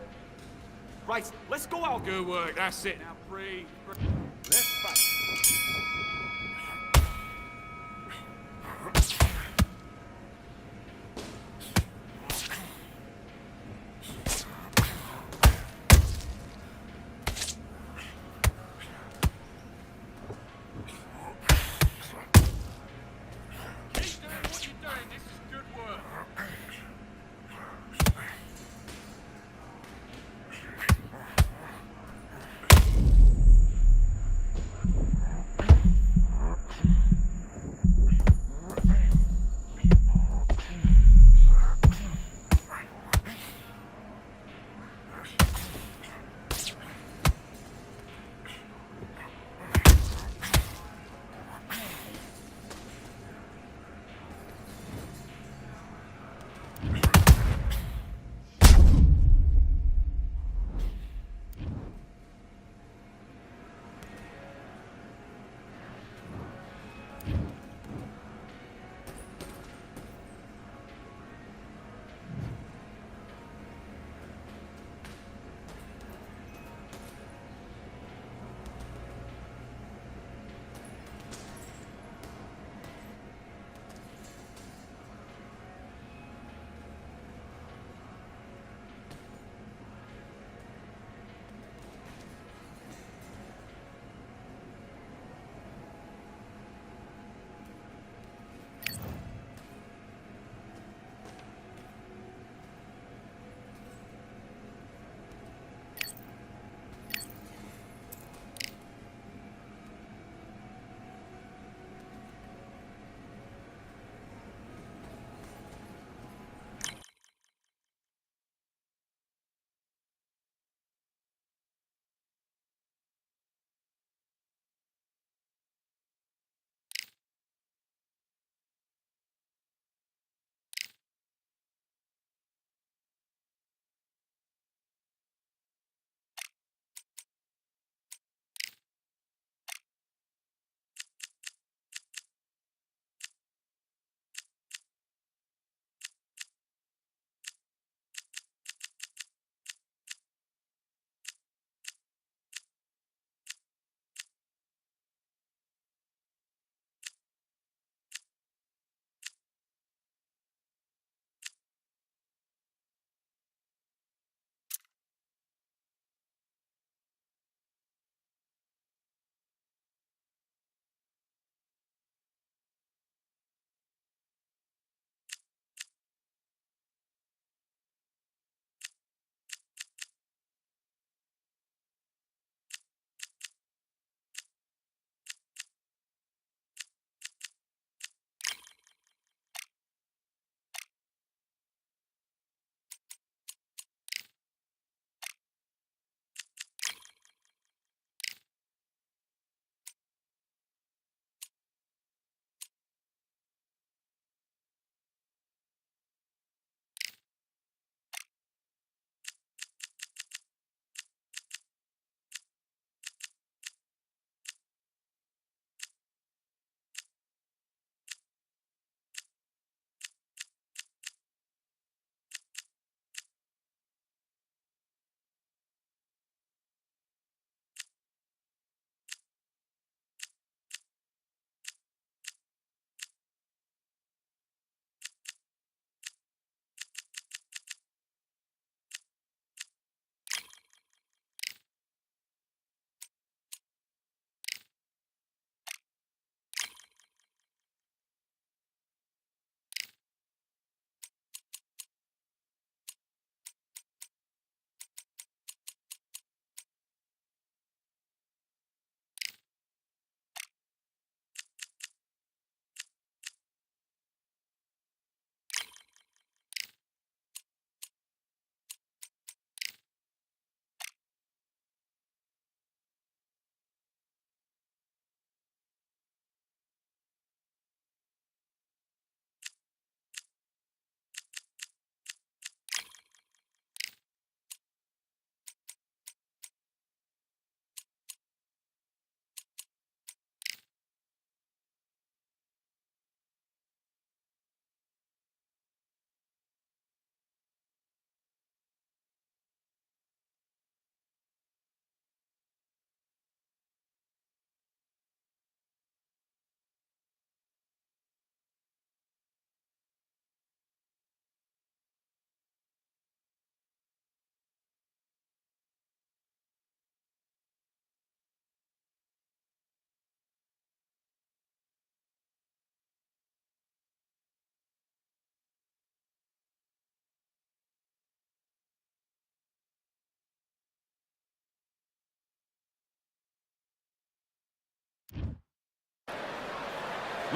Right, let's go out. Good work, that's it. Now breathe. Let's fight.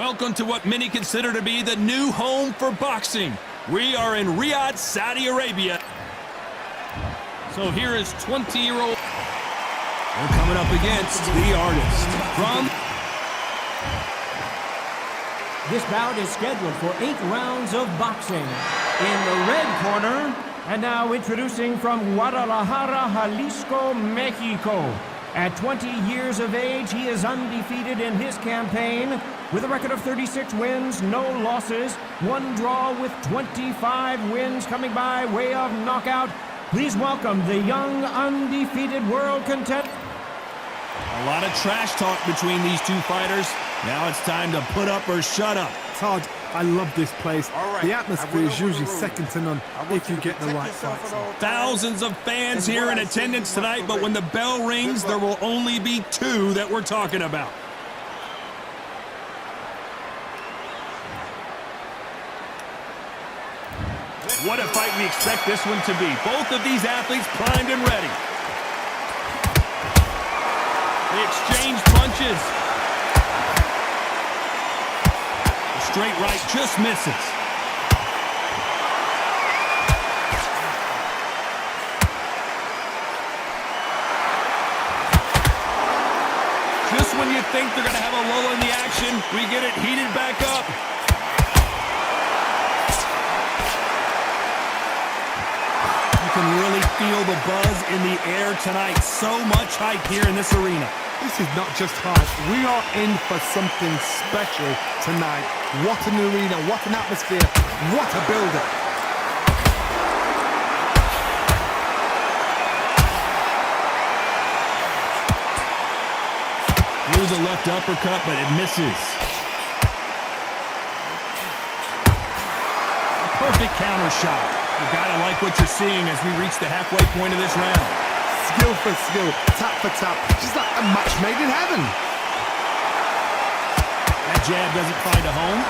Welcome to what many consider to be the new home for boxing. We are in Riyadh, Saudi Arabia. So here is 20-year-old. We're coming up against the artist from... This bout is scheduled for 8 rounds of boxing. In the red corner, and now introducing from Guadalajara, Jalisco, Mexico. At 20 years of age, he is undefeated in his campaign with a record of 36 wins, no losses, 1 draw with 25 wins coming by way of knockout. Please welcome the young, undefeated world contender. A lot of trash talk between these two fighters. Now it's time to put up or shut up. Todd, I love this place. All right. The I atmosphere went is over usually the rules. second to none I want if you to get the protect right yourself fights. at all times. Thousands of fans And here what in I say attendance you must tonight, but when the obey. bell rings, Good there luck. will only be 2 that we're talking about. What a fight we expect this one to be. Both of these athletes primed and ready. They exchange punches. The straight right just misses. Just when you think they're going to have a lull in the action, we get it heated back up. You can really feel the buzz in the air tonight. So much hype here in this arena. This is not just hype. We are in for something special tonight. What an arena, what an atmosphere, what a build-up. Through the left uppercut, but it misses. A perfect counter shot. You gotta like what you're seeing as we reach the halfway point of this round. Skill for skill, tap for tap. Just like a match made in heaven. That jab doesn't find a home.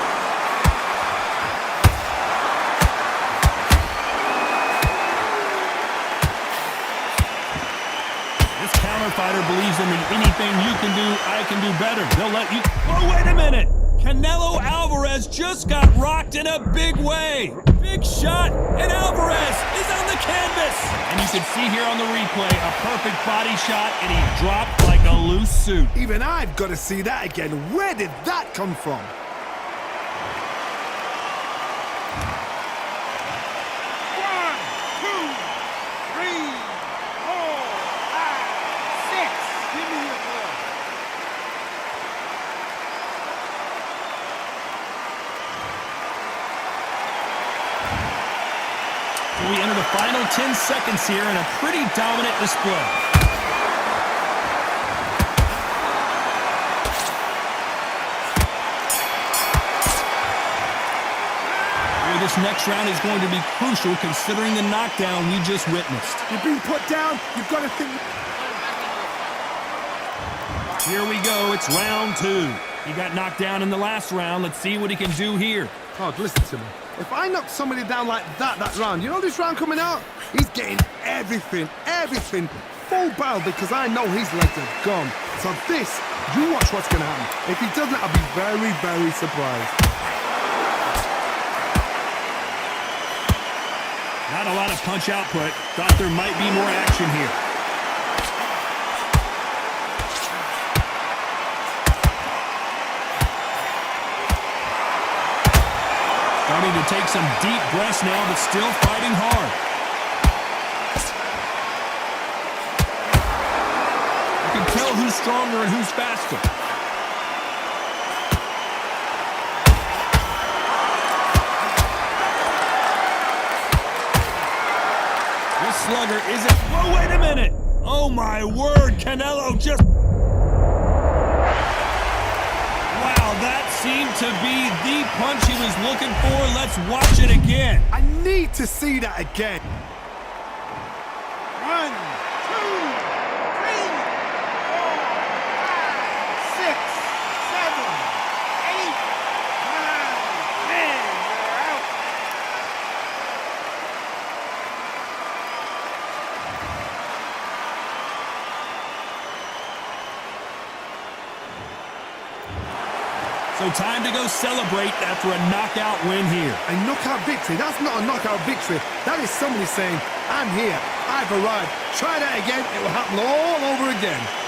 This counter fighter believes in the anything you can do, I can do better. They'll let you... Oh, wait a minute! Canelo Alvarez just got rocked in a big way. Big shot, and Alvarez is on the canvas. And you can see here on the replay, a perfect body shot, and he dropped like a loose suit. Even I've got to see that again. Where did that come from? We enter the final 10 seconds here in a pretty dominant display. This next round is going to be crucial considering the knockdown we just witnessed. You've been put down, you've got to think... Here we go, it's round 2. He got knocked down in the last round. Let's see what he can do here. Todd, listen to me. If I knock somebody down like that round, you know this round coming out? He's getting everything, full barrel because I know his legs are gone. So this, you watch what's going to happen. If he doesn't, I'll be very, very surprised. Not a lot of punch output. Thought there might be more action here. Starting to take some deep breaths now, but still fighting hard. You can tell who's stronger and who's faster. This slugger isn't... Whoa, wait a minute! Oh, my word, Canelo just... That seemed to be the punch he was looking for. Let's watch it again. I need to see that again. 1, 2, 3, 4, 5, 6, 7, 8, 9, 10. You're out. So time to go celebrate after a knockout win here. A knockout victory? That's not a knockout victory. That is somebody saying, I'm here, I've arrived. Try that again, it will happen all over again.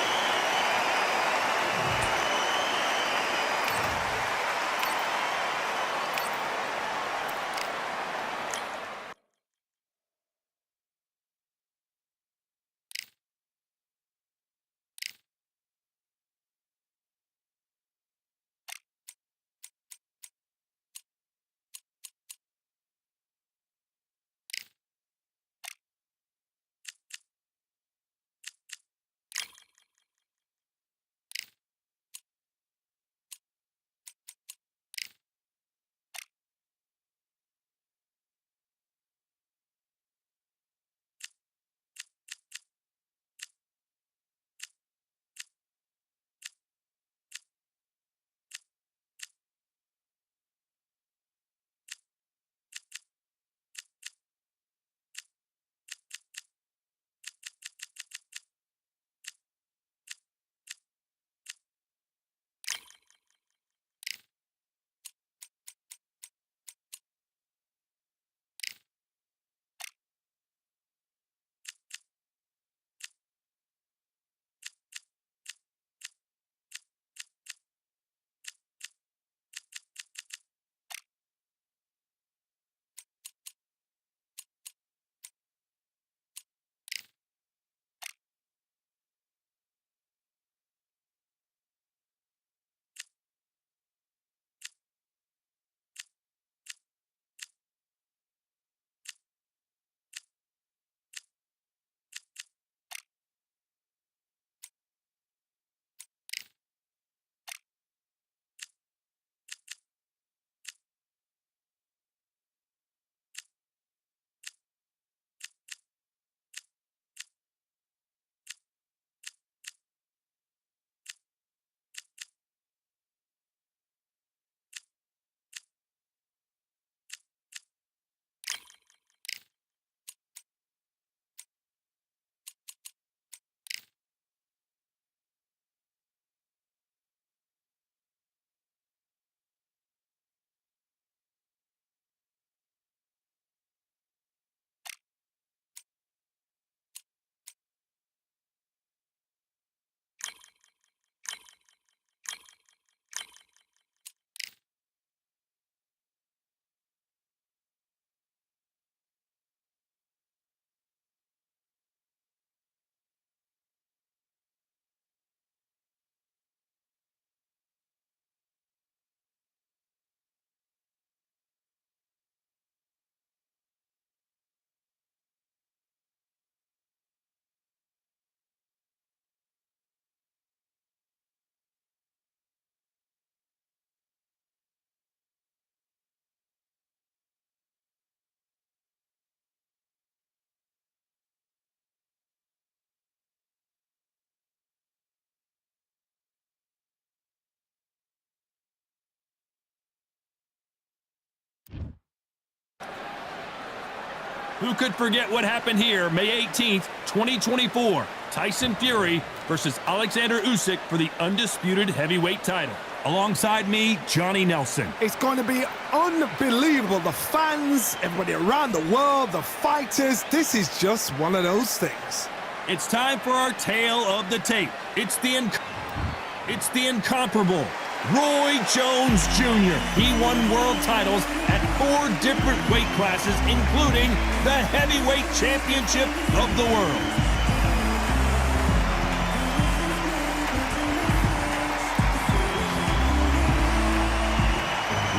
Who could forget what happened here May 18th, 2024? Tyson Fury versus Alexander Usyk for the undisputed heavyweight title. Alongside me, Johnny Nelson. It's going to be unbelievable. The fans, everybody around the world, the fighters. This is just one of those things. It's time for our tale of the tape. It's the incomparable Roy Jones Jr. He won world titles at 4 different weight classes, including the heavyweight championship of the world.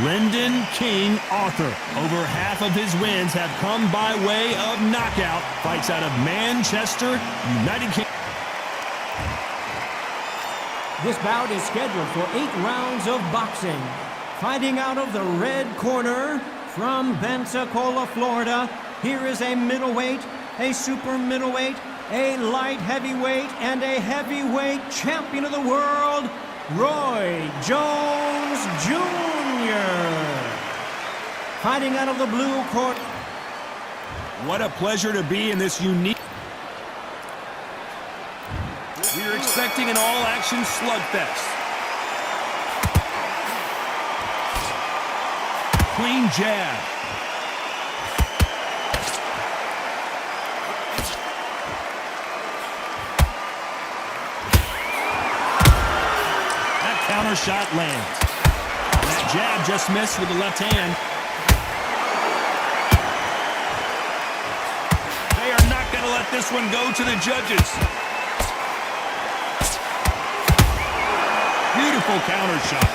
Lyndon King Arthur. Over half of his wins have come by way of knockout. Fights out of Manchester, United Kingdom. This bout is scheduled for 8 rounds of boxing. Fighting out of the red corner from Pensacola, Florida, here is a middleweight, a super middleweight, a light heavyweight, and a heavyweight champion of the world, Roy Jones Jr. Fighting out of the blue corner. What a pleasure to be in this unique... We're expecting an all-action slugfest. Clean jab. That counter shot lands. That jab just missed with the left hand. They are not going to let this one go to the judges. Beautiful counter shot.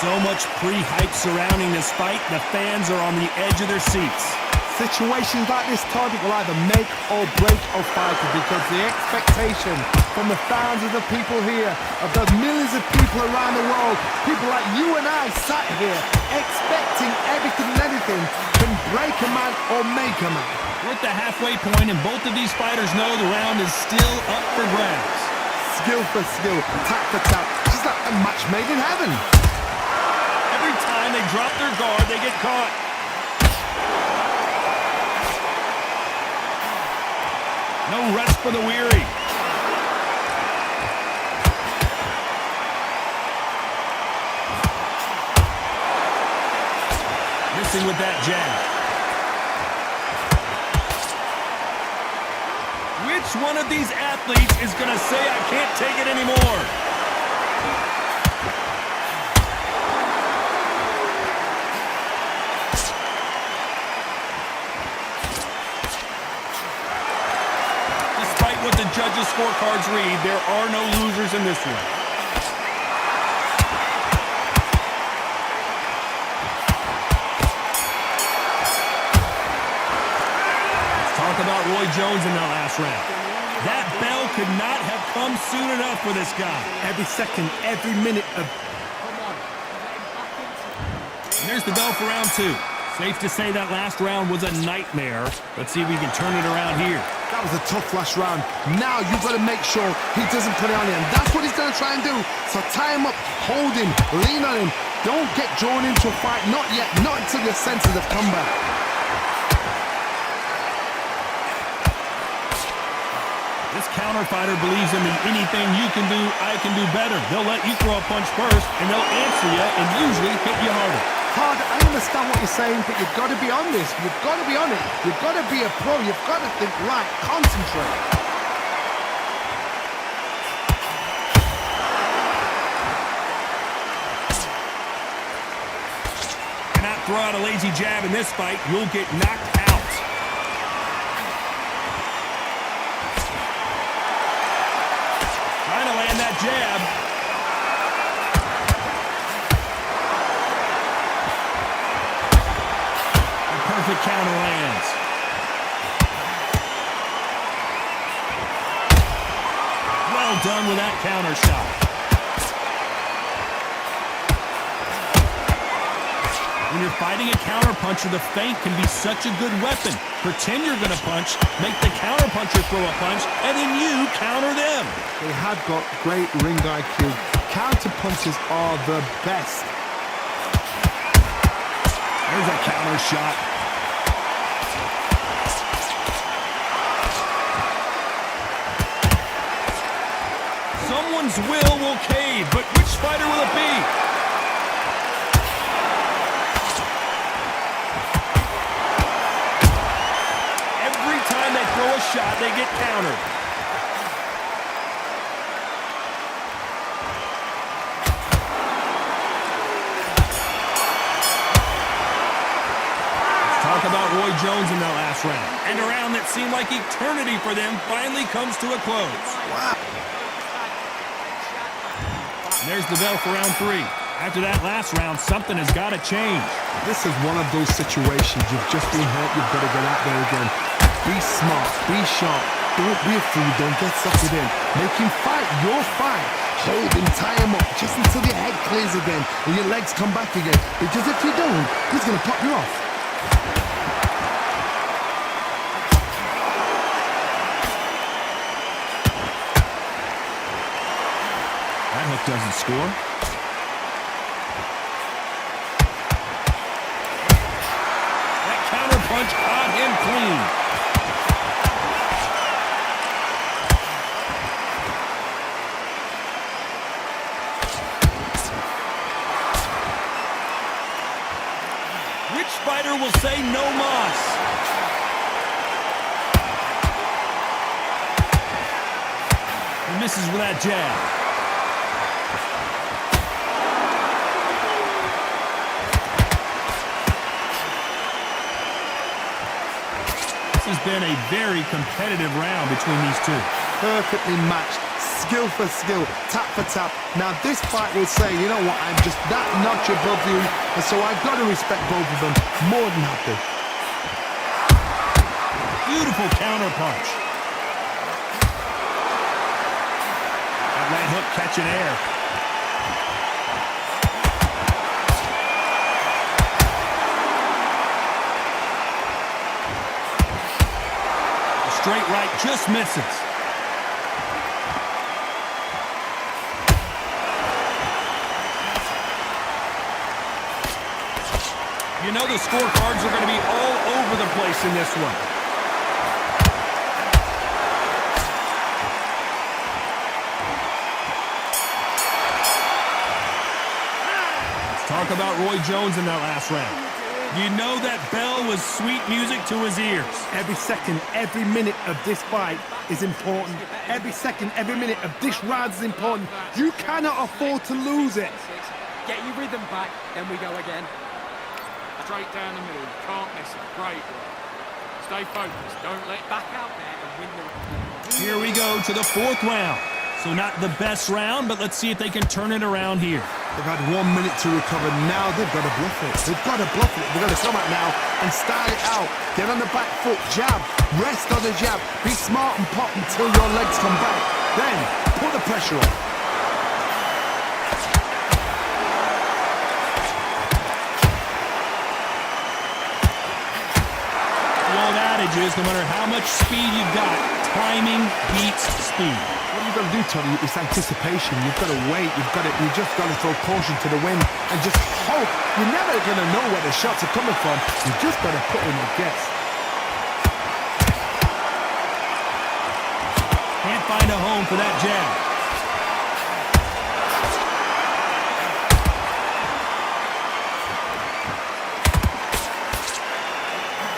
So much pre-hype surrounding this fight, the fans are on the edge of their seats. Situations like this, Todd, will either make or break a fighter because the expectation from the thousands of people here, of the millions of people around the world, people like you and I sat here expecting everything and anything can break a man or make a man. We're at the halfway point, and both of these fighters know the round is still up for grabs. Skill for skill, tap for tap, just like a match made in heaven. Every time they drop their guard, they get caught. No rest for the weary. Missing with that jab. Which one of these athletes is going to say, I can't take it anymore? Despite what the judges' scorecards read, there are no losers in this one. Let's talk about Roy Jones in that last round. That bell could not have come soon enough for this guy. Every second, every minute of... And there's the bell for round two. Safe to say that last round was a nightmare. Let's see if we can turn it around here. That was a tough last round. Now you've got to make sure he doesn't put it on you. And that's what he's going to try and do. So tie him up, hold him, lean on him. Don't get drawn into a fight. Not yet. Not until your senses have come back. This counter fighter believes in the anything you can do, I can do better. They'll let you throw a punch first, and they'll answer you and usually hit you harder. Todd, I understand what you're saying, but you've got to be on this. You've got to be on it. You've got to be a pro. You've got to think right. Concentrate. Cannot throw out a lazy jab in this fight. You'll get knocked out. Trying to land that jab. Perfect counter lands. Well done with that counter shot. When you're fighting a counter puncher, the feint can be such a good weapon. Pretend you're going to punch, make the counter puncher throw a punch, and then you counter them. They have got great ring IQ. Counter punches are the best. There's a counter shot. Someone's will cave, but which fighter will it be? Every time they throw a shot, they get countered. Let's talk about Roy Jones in that last round. And a round that seemed like eternity for them finally comes to a close. Wow. There's the bell for round three. After that last round, something has got to change. This is one of those situations. You've just been hurt. You've got to get out there again. Be smart. Be sharp. Don't be a fool. Don't get sucked in. Make him fight your fight. Hold him, tie him up, just until your head clears again and your legs come back again. Because if you don't, he's going to pop you off. That hook doesn't score. That counter punch caught him clean. will say no mas. He misses with that jab. This has been a very competitive round between these two. Perfectly matched, skill for skill, tap for tap. Now this fight will say, you know what, I'm just that notch above you, and so I've got to respect both of them more than happy. Beautiful counter punch. That right hook catching air. The straight right just misses. You know the scorecards are going to be all over the place in this one. Let's talk about Roy Jones in that last round. You know that bell was sweet music to his ears. Every second, every minute of this fight is important. Every second, every minute of this round is important. You cannot afford to lose it. Get your rhythm back, then we go again. Straight down the middle. You can't miss it. Great work. Stay focused. Don't let Back out there and win the... Here we go to the fourth round. So not the best round, but let's see if they can turn it around here. They've had 1 minute to recover. Now they've got to bluff it. They've got to bluff it. They've got to come out now and start it out. Get on the back foot, jab, rest on the jab. Be smart and pop until your legs come back. Then put the pressure on. The old adage is no matter how much speed you've got, timing beats speed. What you've got to do, Tony, is anticipation. You've got to wait. You just got to throw caution to the wind and just hope. You're never going to know where the shots are coming from. You just got to put in a guess. Can't find a home for that jab.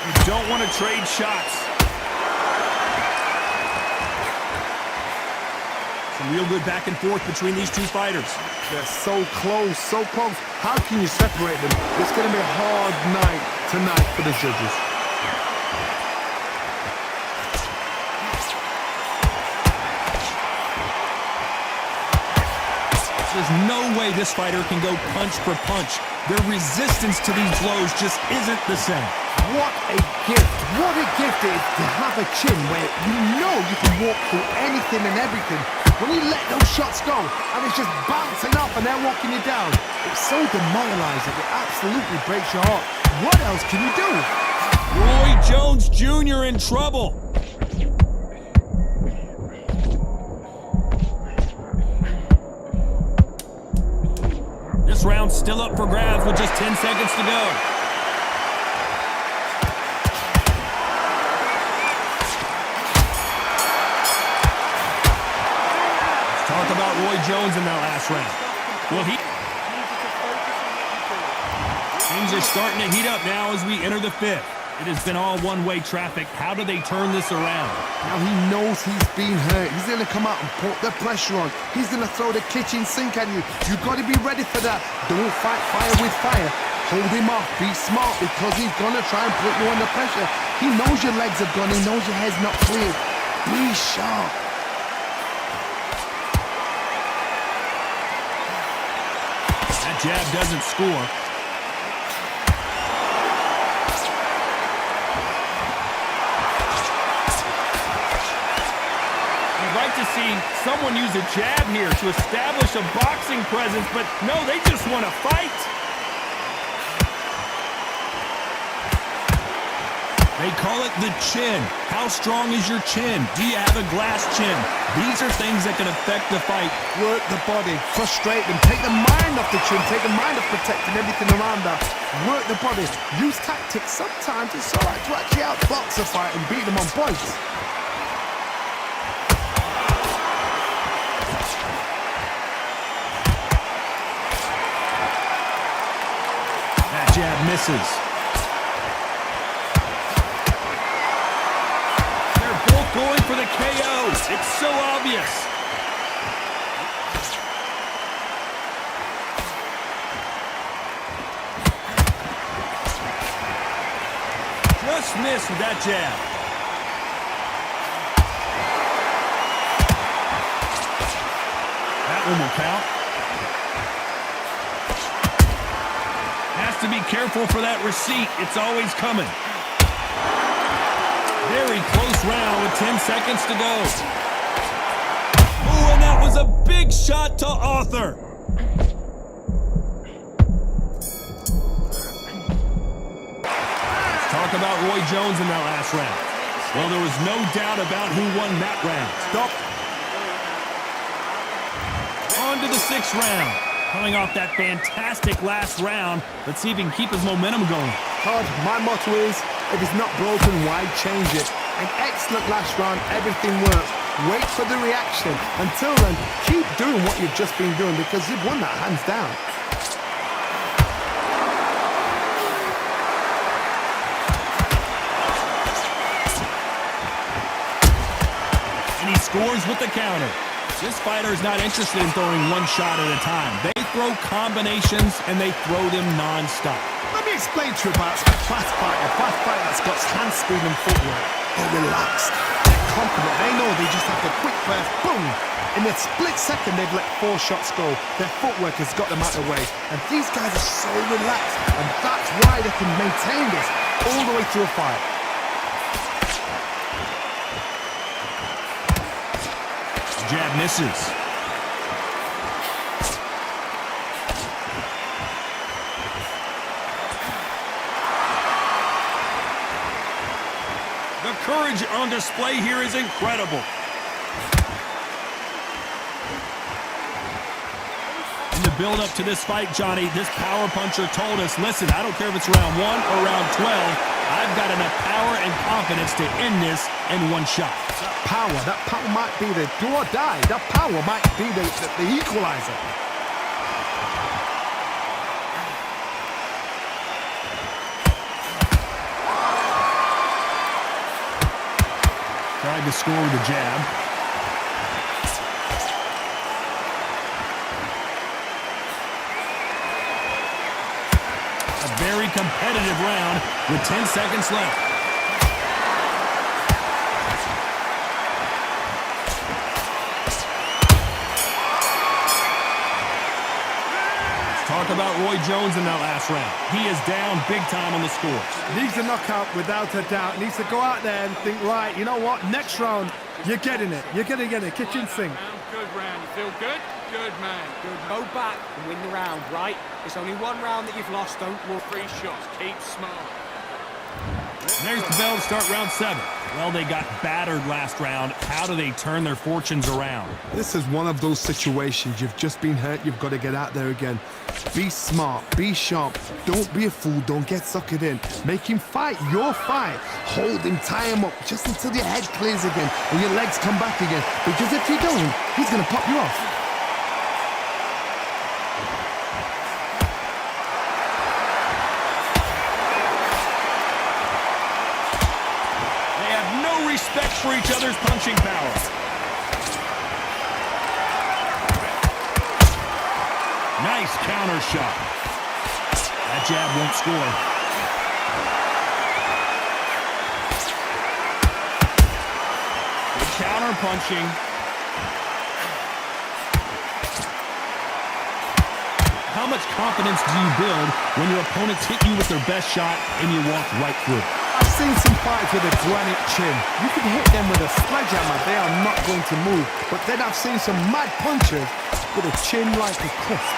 You don't want to trade shots. Some real good back and forth between these two fighters. They're so close, so close. How can you separate them? It's going to be a hard night tonight for the judges. There's no way this fighter can go punch for punch. Their resistance to these blows just isn't the same. What a gift. What a gift it is to have a chin where you know you can walk through anything and everything. When you let those shots go and it's just bouncing up and they're walking you down, it's so demoralizing. It absolutely breaks your heart. What else can you do? Roy Jones Jr. in trouble. This round's still up for grabs with just 10 seconds to go. Let's talk about Roy Jones in that last round. Well, things are starting to heat up now as we enter the fifth. It has been all one-way traffic. How do they turn this around? Now he knows he's been hurt. He's going to come out and put the pressure on. He's going to throw the kitchen sink at you. You've got to be ready for that. Don't fight fire with fire. Hold him off. Be smart because he's going to try and put you under pressure. He knows your legs are gone. He knows your head's not clear. Be sharp. That jab doesn't score. To see someone use a jab here to establish a boxing presence, but no, they just want to fight. They call it the chin. How strong is your chin? Do you have a glass chin? These are things that can affect the fight. Work the body, frustrate them, take the mind off the chin, take the mind off protecting everything around that. Work the body, use tactics. Sometimes it's all right to actually outbox a fight and beat them on points. Jab misses. the KO. It's so obvious. Just missed with that jab. That one will count. Has to be careful for that receipt. It's always coming. Very close round with 10 seconds to go. Oh, and that was a big shot to Arthur. Let's talk about Roy Jones in that last round. Well, there was no doubt about who won that round. Stop. On to the 6th round. Coming off that fantastic last round, let's see if he can keep his momentum going. Todd, my motto is, if it's not broken, why change it? An excellent last round, everything works. Wait for the reaction. Until then, keep doing what you've just been doing because you've won that hands down. And he scores with the counter. This fighter is not interested in throwing one shot at a time. They throw combinations and they throw them non-stop. Let me explain to you about a fast fighter that's got hand speed and footwork. They're relaxed, they're confident, they know they just have the quick burst, boom! In a split second, they've let 4 shots go. Their footwork has got them out of the way. And these guys are so relaxed, and that's why they can maintain this all the way through a fight. Jab misses. The courage on display here is incredible. In the build-up to this fight, Johnny, this power puncher told us, listen, I don't care if it's round 1 or round 12, I've got enough power and confidence to end this in one shot. That power might be the do or die. That power might be the equalizer. Tried to score with a jab. A very competitive round with 10 seconds left. Talk about Roy Jones in that last round. He is down big time on the scores. Needs a knockout without a doubt. Needs to go out there and think, right, you know what? Next round, you're getting it. You're going to get it. Kitchen sink. Good round. You feel good? Good, man. Good. Go back and win the round, right? It's only one round that you've lost. Don't worry. 3 shots. Keep smart. There's the bell to start round 7. Well, they got battered last round. How do they turn their fortunes around? This is one of those situations. You've just been hurt. You've got to get out there again. Be smart. Be sharp. Don't be a fool. Don't get suckered in. Make him fight your fight. Hold him. Tie him up just until your head clears again and your legs come back again. Because if you don't, he's going to pop you off. Respect for each other's punching power. Nice counter shot. That jab won't score. Good counter punching. How much confidence do you build when your opponents hit you with their best shot and you walk right through? I've seen some fights with a granite chin. You can hit them with a sledgehammer, they are not going to move. But then I've seen some mad punchers with a chin like a crisp.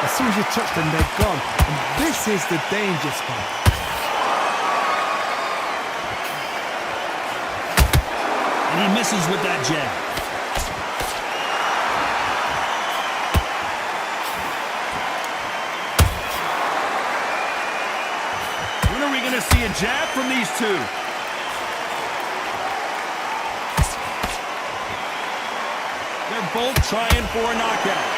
As soon as you touch them, they're gone. And this is the danger spot. And he misses with that jab. To see a jab from these two. They're both trying for a knockout.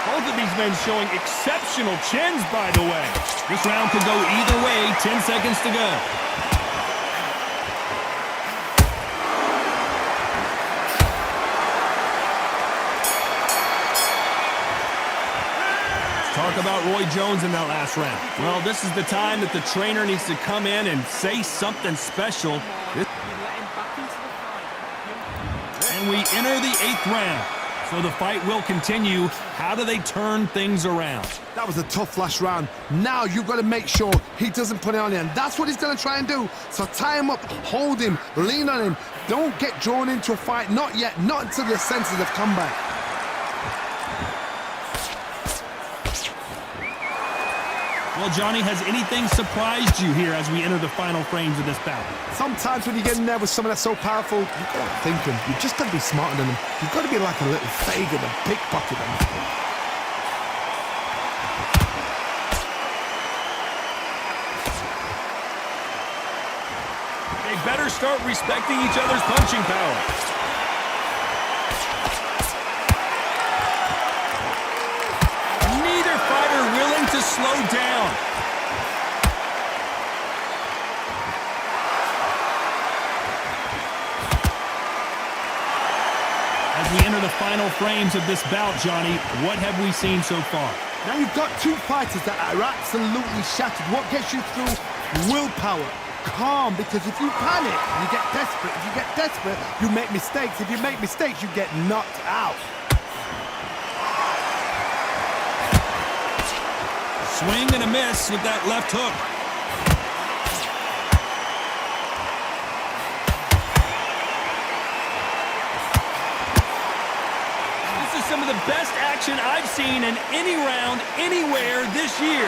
Both of these men showing exceptional chins, by the way. This round could go either way. 10 seconds to go. Talk about Roy Jones in that last round. Well, this is the time that the trainer needs to come in and say something special. And we enter the 8th round. So the fight will continue. How do they turn things around? That was a tough last round. Now you've got to make sure he doesn't put it on you, and that's what he's going to try and do. So tie him up, hold him, lean on him. Don't get drawn into a fight. Not yet. Not until your senses have come back. Well, Johnny, has anything surprised you here as we enter the final frames of this bout? Sometimes when you get in there with someone that's so powerful, you've got to think him. You've just got to be smarter than him. You've got to be like a little Fagin and pickpocket him. They better start respecting each other's punching power. Neither fighter willing to slow down. As we enter the final frames of this bout, Johnny, what have we seen so far? Now you've got two fighters that are absolutely shattered. What gets you through? Willpower. Calm, because if you panic, you get desperate. If you get desperate, you make mistakes. If you make mistakes, you get knocked out. Swing and a miss with that left hook. This is some of the best action I've seen in any round, anywhere this year.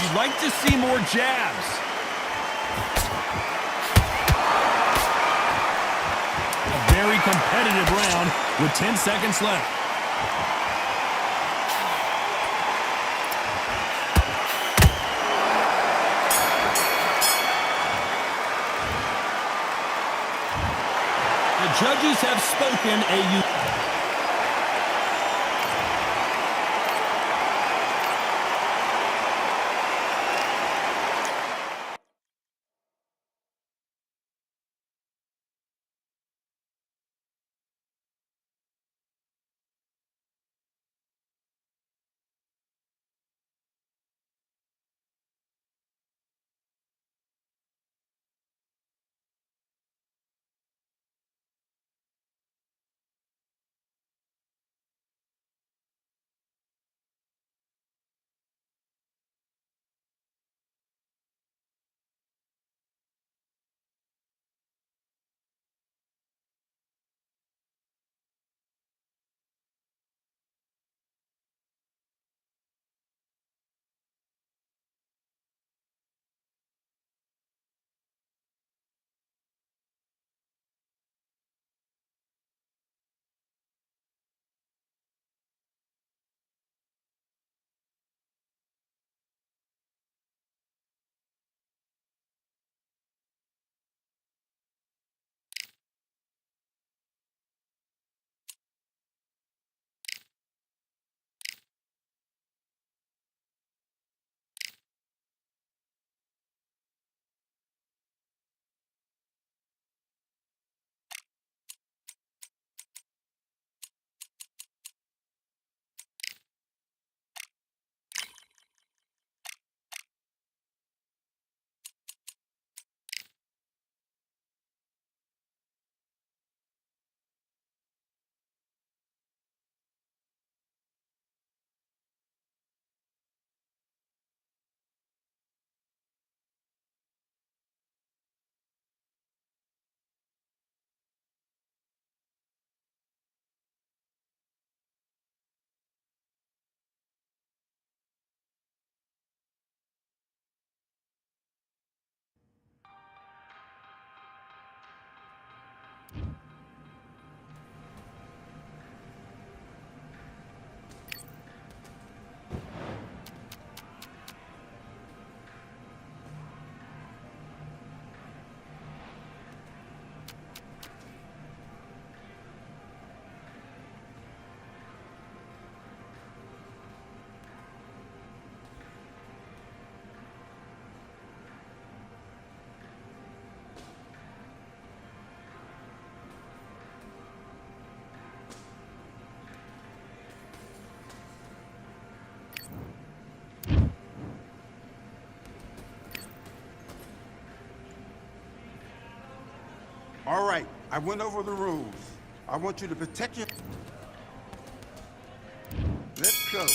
You'd like to see more jabs. A very competitive round with 10 seconds left. The judges have spoken. I went over the rules. I want you to protect your... Let's go.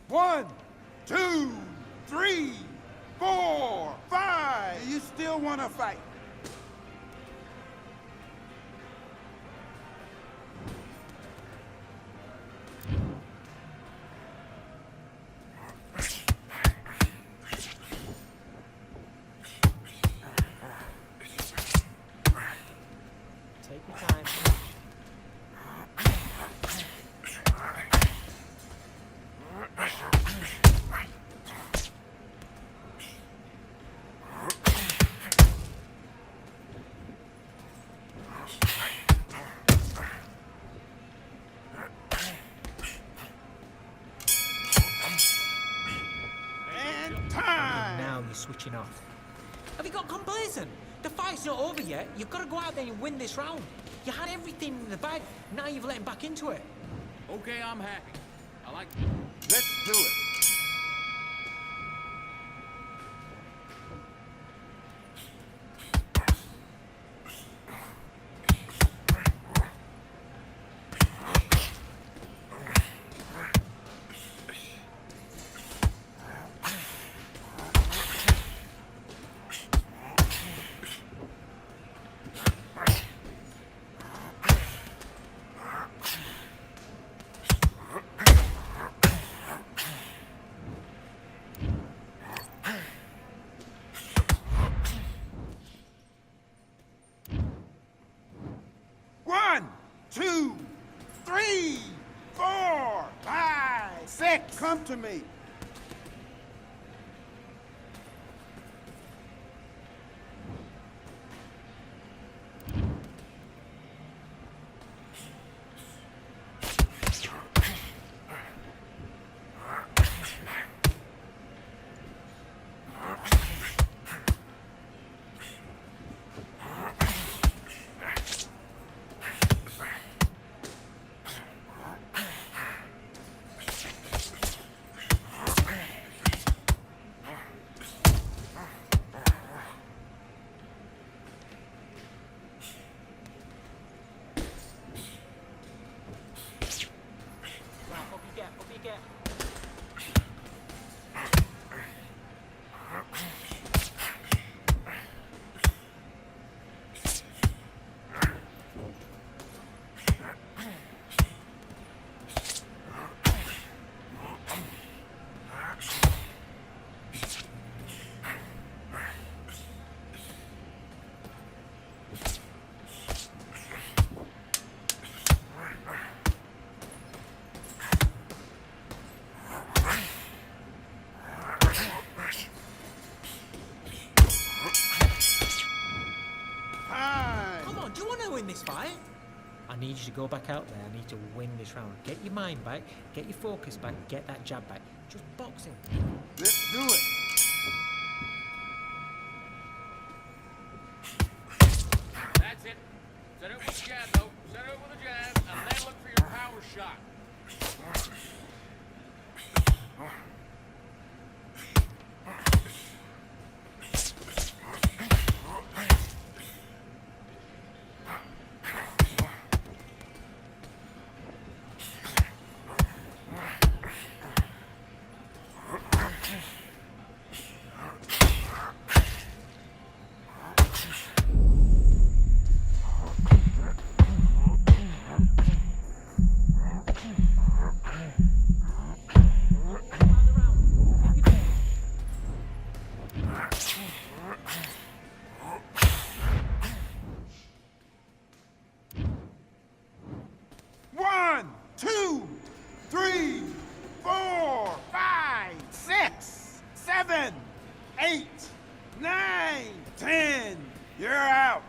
One, two, three, 4, 5. You still want to fight? Take your time. Now you're switching off. Have you got complacent? The fight's not over yet. You've got to go out there and win this round. You had everything in the bag. Now you've let him back into it. Okay, I'm happy. I like... Let's do it. One, 2, 3, 4, 5, 6. Come to me. Up you get. Do you want to win this fight? I need you to go back out there. I need to win this round. Get your mind back, get your focus back, get that jab back. Just boxing. Let's do it. That's it. Set it with a jab, though. Set it with a jab, and then look for your power shot. 10. You're out.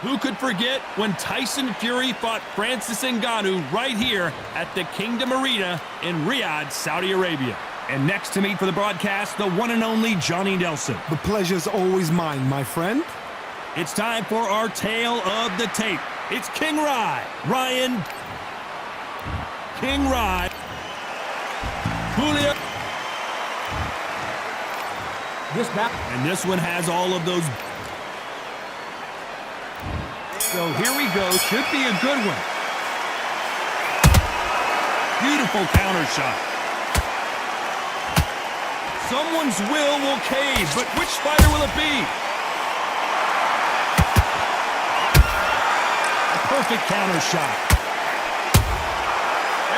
Who could forget when Tyson Fury fought Francis Ngannou right here at the Kingdom Arena in Riyadh, Saudi Arabia? And next to me for the broadcast, the one and only Johnny Nelson. The pleasure's always mine, my friend. It's time for our tale of the tape. It's King Rai, Ryan King Rai, Julio. And this one has all of those. So here we go. Should be a good one. Beautiful counter shot. Someone's will cave, but which fighter will it be? A perfect counter shot.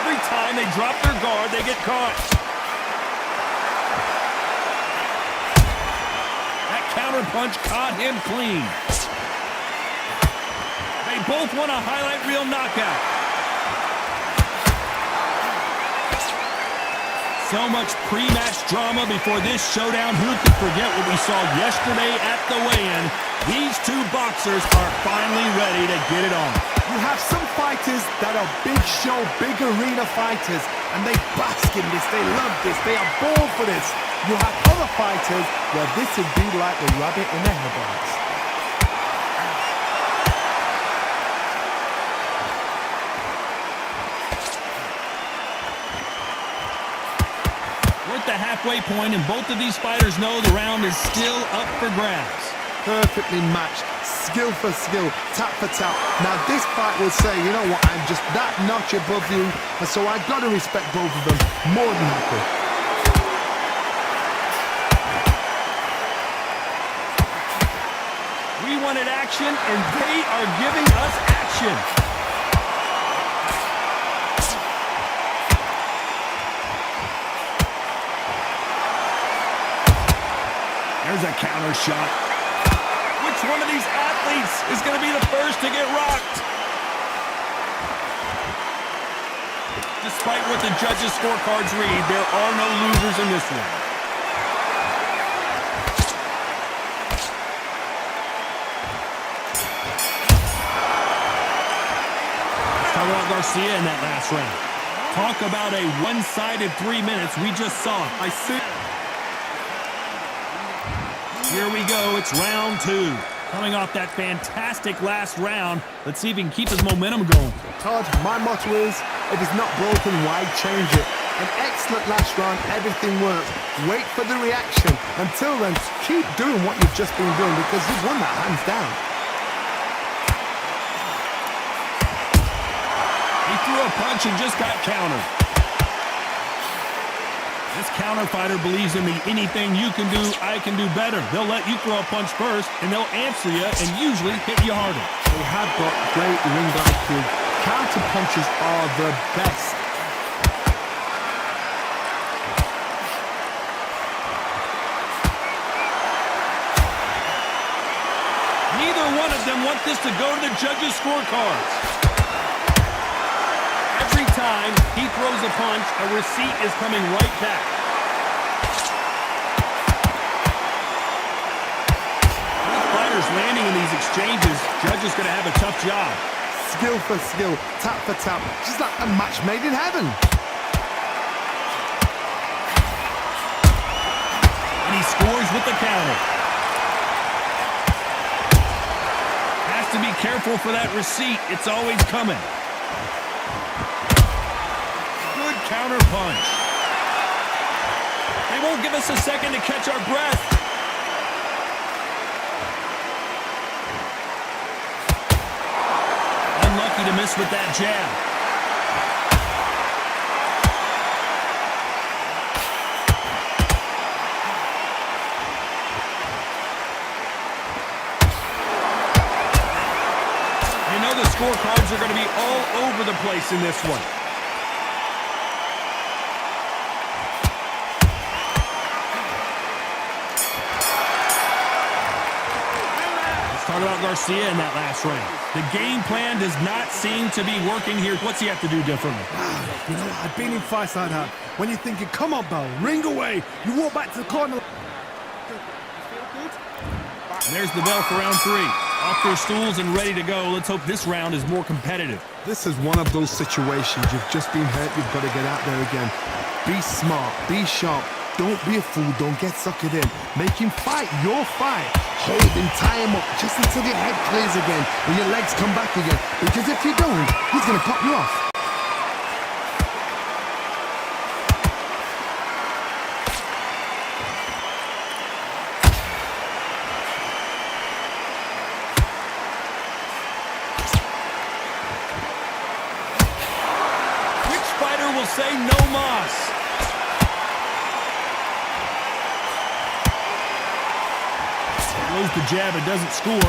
Every time they drop their guard, they get caught. That counter punch caught him clean. They both want a highlight reel knockout. So much pre-match drama before this showdown. Who could forget what we saw yesterday at the weigh-in? These two boxers are finally ready to get it on. You have some fighters that are big show, big arena fighters, and they bask in this, they love this, they are born for this. You have other fighters where this would be like the rabbit in the headlights. We're at the halfway point, and both of these fighters know the round is still up for grabs. Perfectly matched, skill for skill, tap for tap. Now this fight will say, you know what, I'm just that notch above you, and so I've got to respect both of them more than happy. We wanted action, and they are giving us action. There's a counter shot. Which one of these athletes is going to be the first to get rocked? Despite what the judges' scorecards read, there are no losers in this one. Let's talk about Garcia in that last round. Talk about a one-sided 3 minutes. We just saw it. I see. Here we go, it's round two. Coming off that fantastic last round, let's see if he can keep his momentum going. Todd, my motto is, if it's not broken, why change it? An excellent last round, everything works. Wait for the reaction. Until then, keep doing what you've just been doing because you've won that hands down. He threw a punch and just got countered. This counter fighter believes in the anything you can do, I can do better. They'll let you throw a punch first, and they'll answer you and usually hit you harder. They have got great ring IQ. Counter punches are the best. Neither one of them want this to go to the judges' scorecards. Every time he throws a punch, a receipt is coming right back. With fighters landing in these exchanges, judges going to have a tough job. Skill for skill, tap for tap, just like a match made in heaven. And he scores with the counter. Has to be careful for that receipt. It's always coming. Counter punch. They won't give us a second to catch our breath. Unlucky to miss with that jab. You know the scorecards are going to be all over the place in this one. Talk about Garcia in that last round. The game plan does not seem to be working here. What's he have to do differently? You know, I've been in fights like that. When you're thinking, come on, Bell, ring away. You walk back to the corner. And there's the bell for round three. Off their stools and ready to go. Let's hope this round is more competitive. This is one of those situations. You've just been hurt. You've got to get out there again. Be smart. Be sharp. Don't be a fool. Don't get suckered in. Make him fight your fight. Hold him, tie him up, just until your head clears again and your legs come back again. Because if you don't, he's going to cut you off. Which fighter will say no mas? Blows the jab, it doesn't score.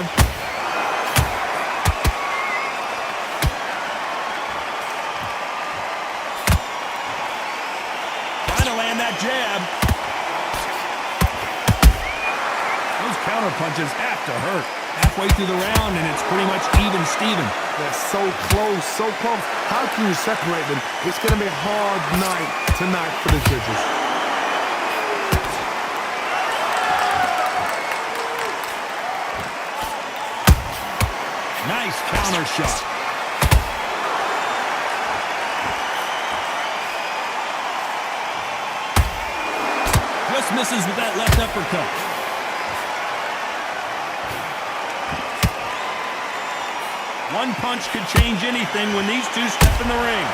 Trying to land that jab. Those Those counter punches have to hurt. Halfway through the round, and it's pretty much even Steven. They're so close, so close. How can you separate them? It's going to be a hard night tonight for the judges. Nice counter shot. Just misses with that left uppercut. One punch could change anything when these two step in the ring.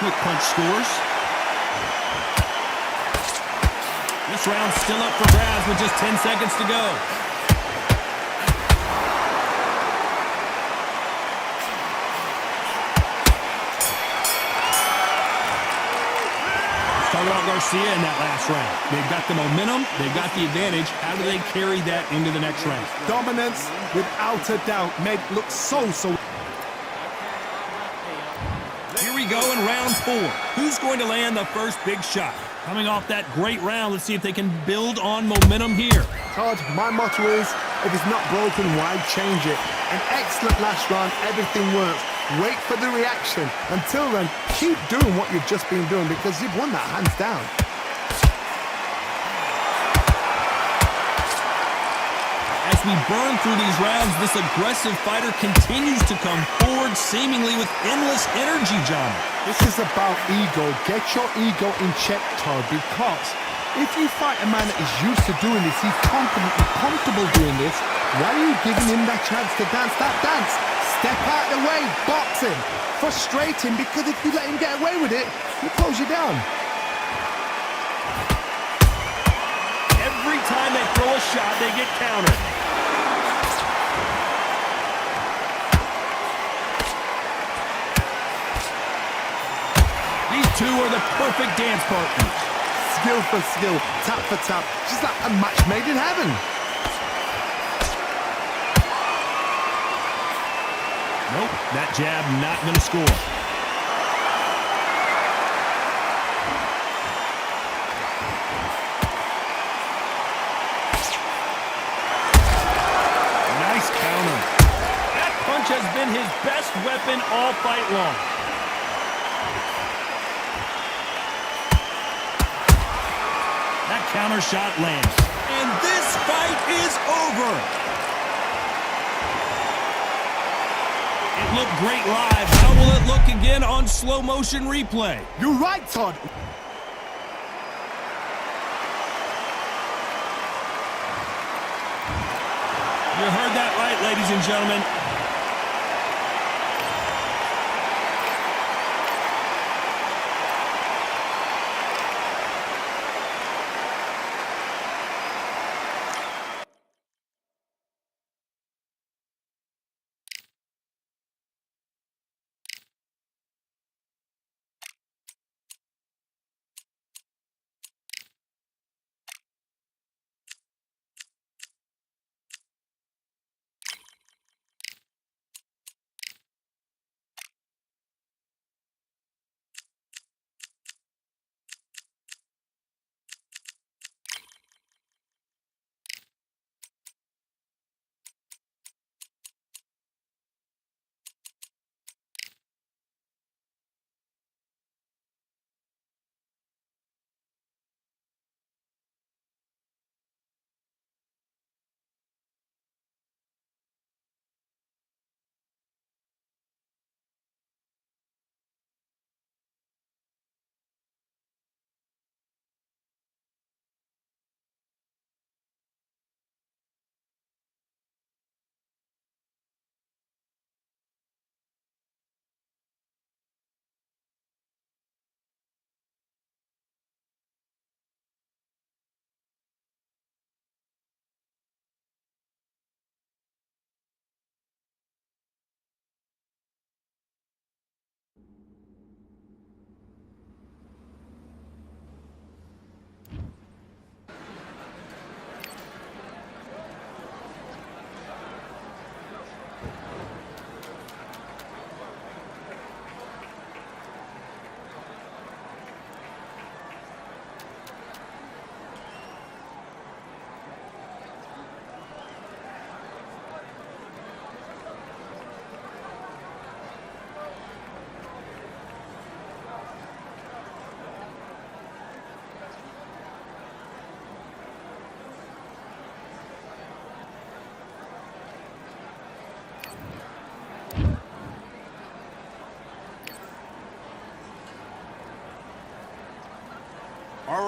Quick punch scores. This round's still up for grabs with just 10 seconds to go. Started out Garcia in that last round. They've got the momentum, they've got the advantage. How do they carry that into the next round? Dominance, without a doubt, made it look so. Here we go in round 4. Who's going to land the first big shot? Coming off that great round, let's see if they can build on momentum here. Todd, my motto is, if it's not broken, why change it? An excellent last round, everything works. Wait for the reaction. Until then, keep doing what you've just been doing because you've won that hands down. As we burn through these rounds, this aggressive fighter continues to come forward seemingly with endless energy, John. This is about ego. Get your ego in check, Todd, because if you fight a man that is used to doing this, he's confidently comfortable doing this, why are you giving him that chance to dance that dance? Step out the way, box him. Frustrate him, because if you let him get away with it, he'll close you down. Every time they throw a shot, they get countered. These two are the perfect dance partners. Skill for skill, tap for tap, just like a match made in heaven. Nope, that jab not going to score. Nice counter. That punch has been his best weapon all fight long. That counter shot lands. And this fight is over. It looked great live. How will it look again on slow motion replay? You're right, Todd. You heard that right, ladies and gentlemen.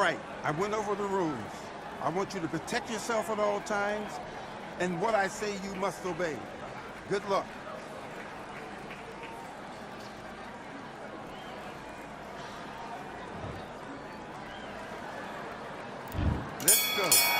right. I went over the rules. I want you to protect yourself at all times, and what I say you must obey. Good luck. Let's go.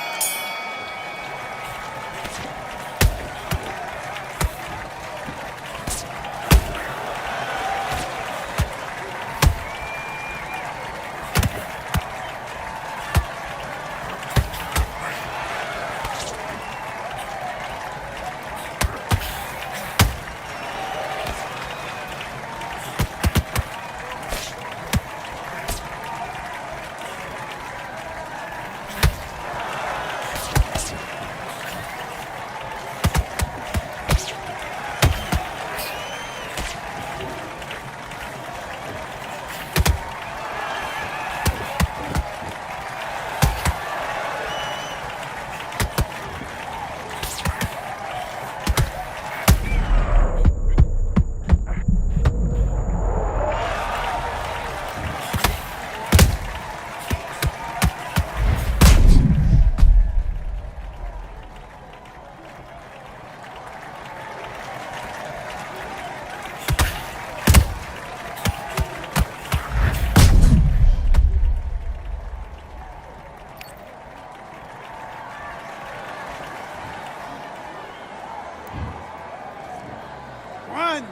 One,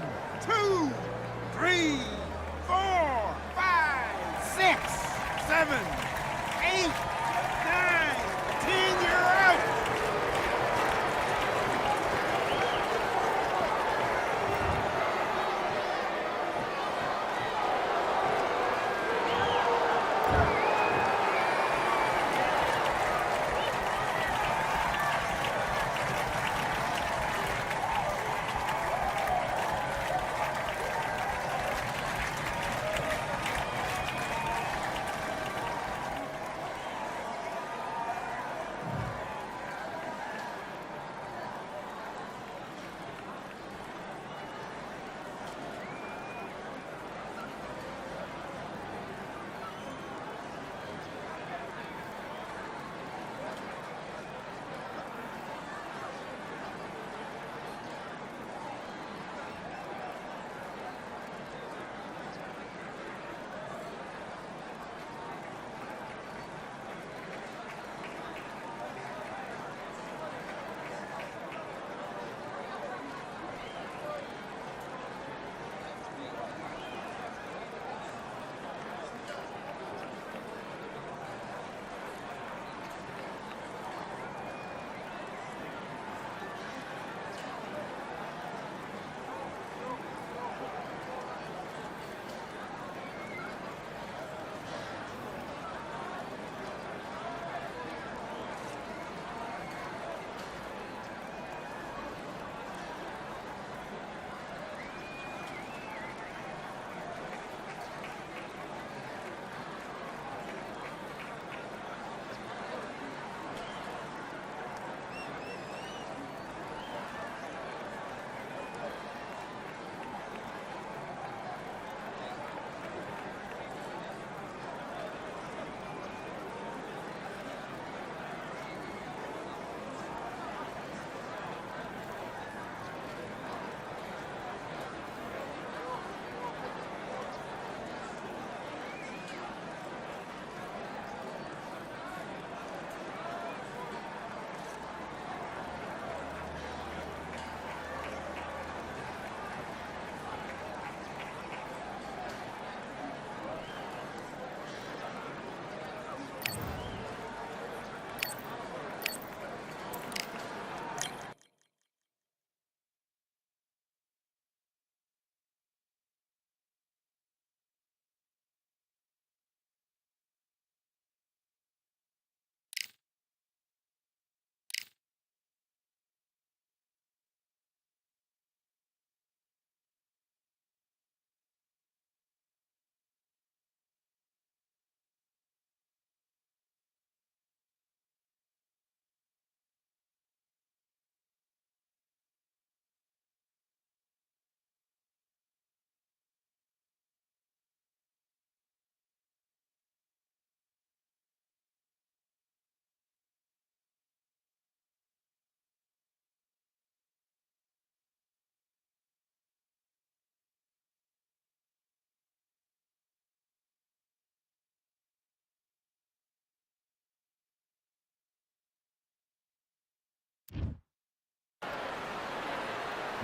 two, three, 4, 5, 6, 7, 8, 9, 10, you're out!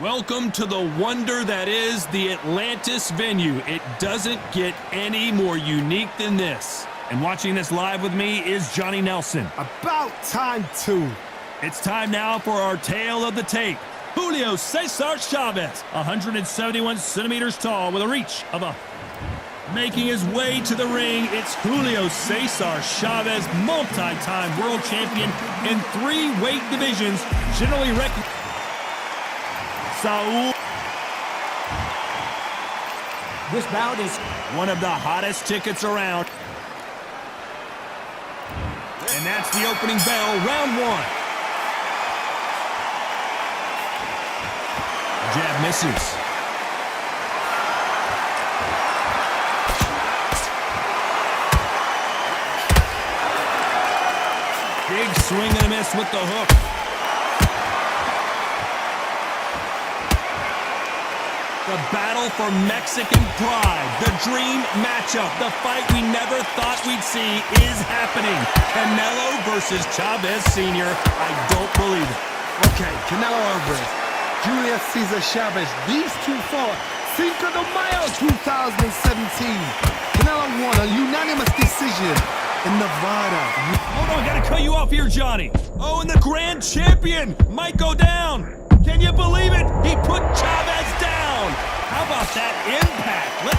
Welcome to the wonder that is the Atlantis venue. It doesn't get any more unique than this. And watching this live with me is Johnny Nelson. About time too. It's time now for our tale of the tape. Julio Cesar Chavez, 171 centimeters tall with a reach of a... Making his way to the ring, it's Julio Cesar Chavez, multi-time world champion in 3 weight divisions, generally recognized. Saul. This bout is One of the hottest tickets around. And that's the opening bell, round 1. Jab misses. Big swing and a miss with the hook. The battle for Mexican pride, the dream matchup, the fight we never thought we'd see is happening. Canelo versus Chavez Sr. I don't believe it. Okay, Canelo Alvarez, Julio Cesar Chavez, these two fought Cinco de Mayo 2017. Canelo won a unanimous decision in Nevada. Hold on, gotta cut you off here, Johnny. Oh, and the grand champion might go down. Can you believe it? He put Chavez down. How about that impact? Let's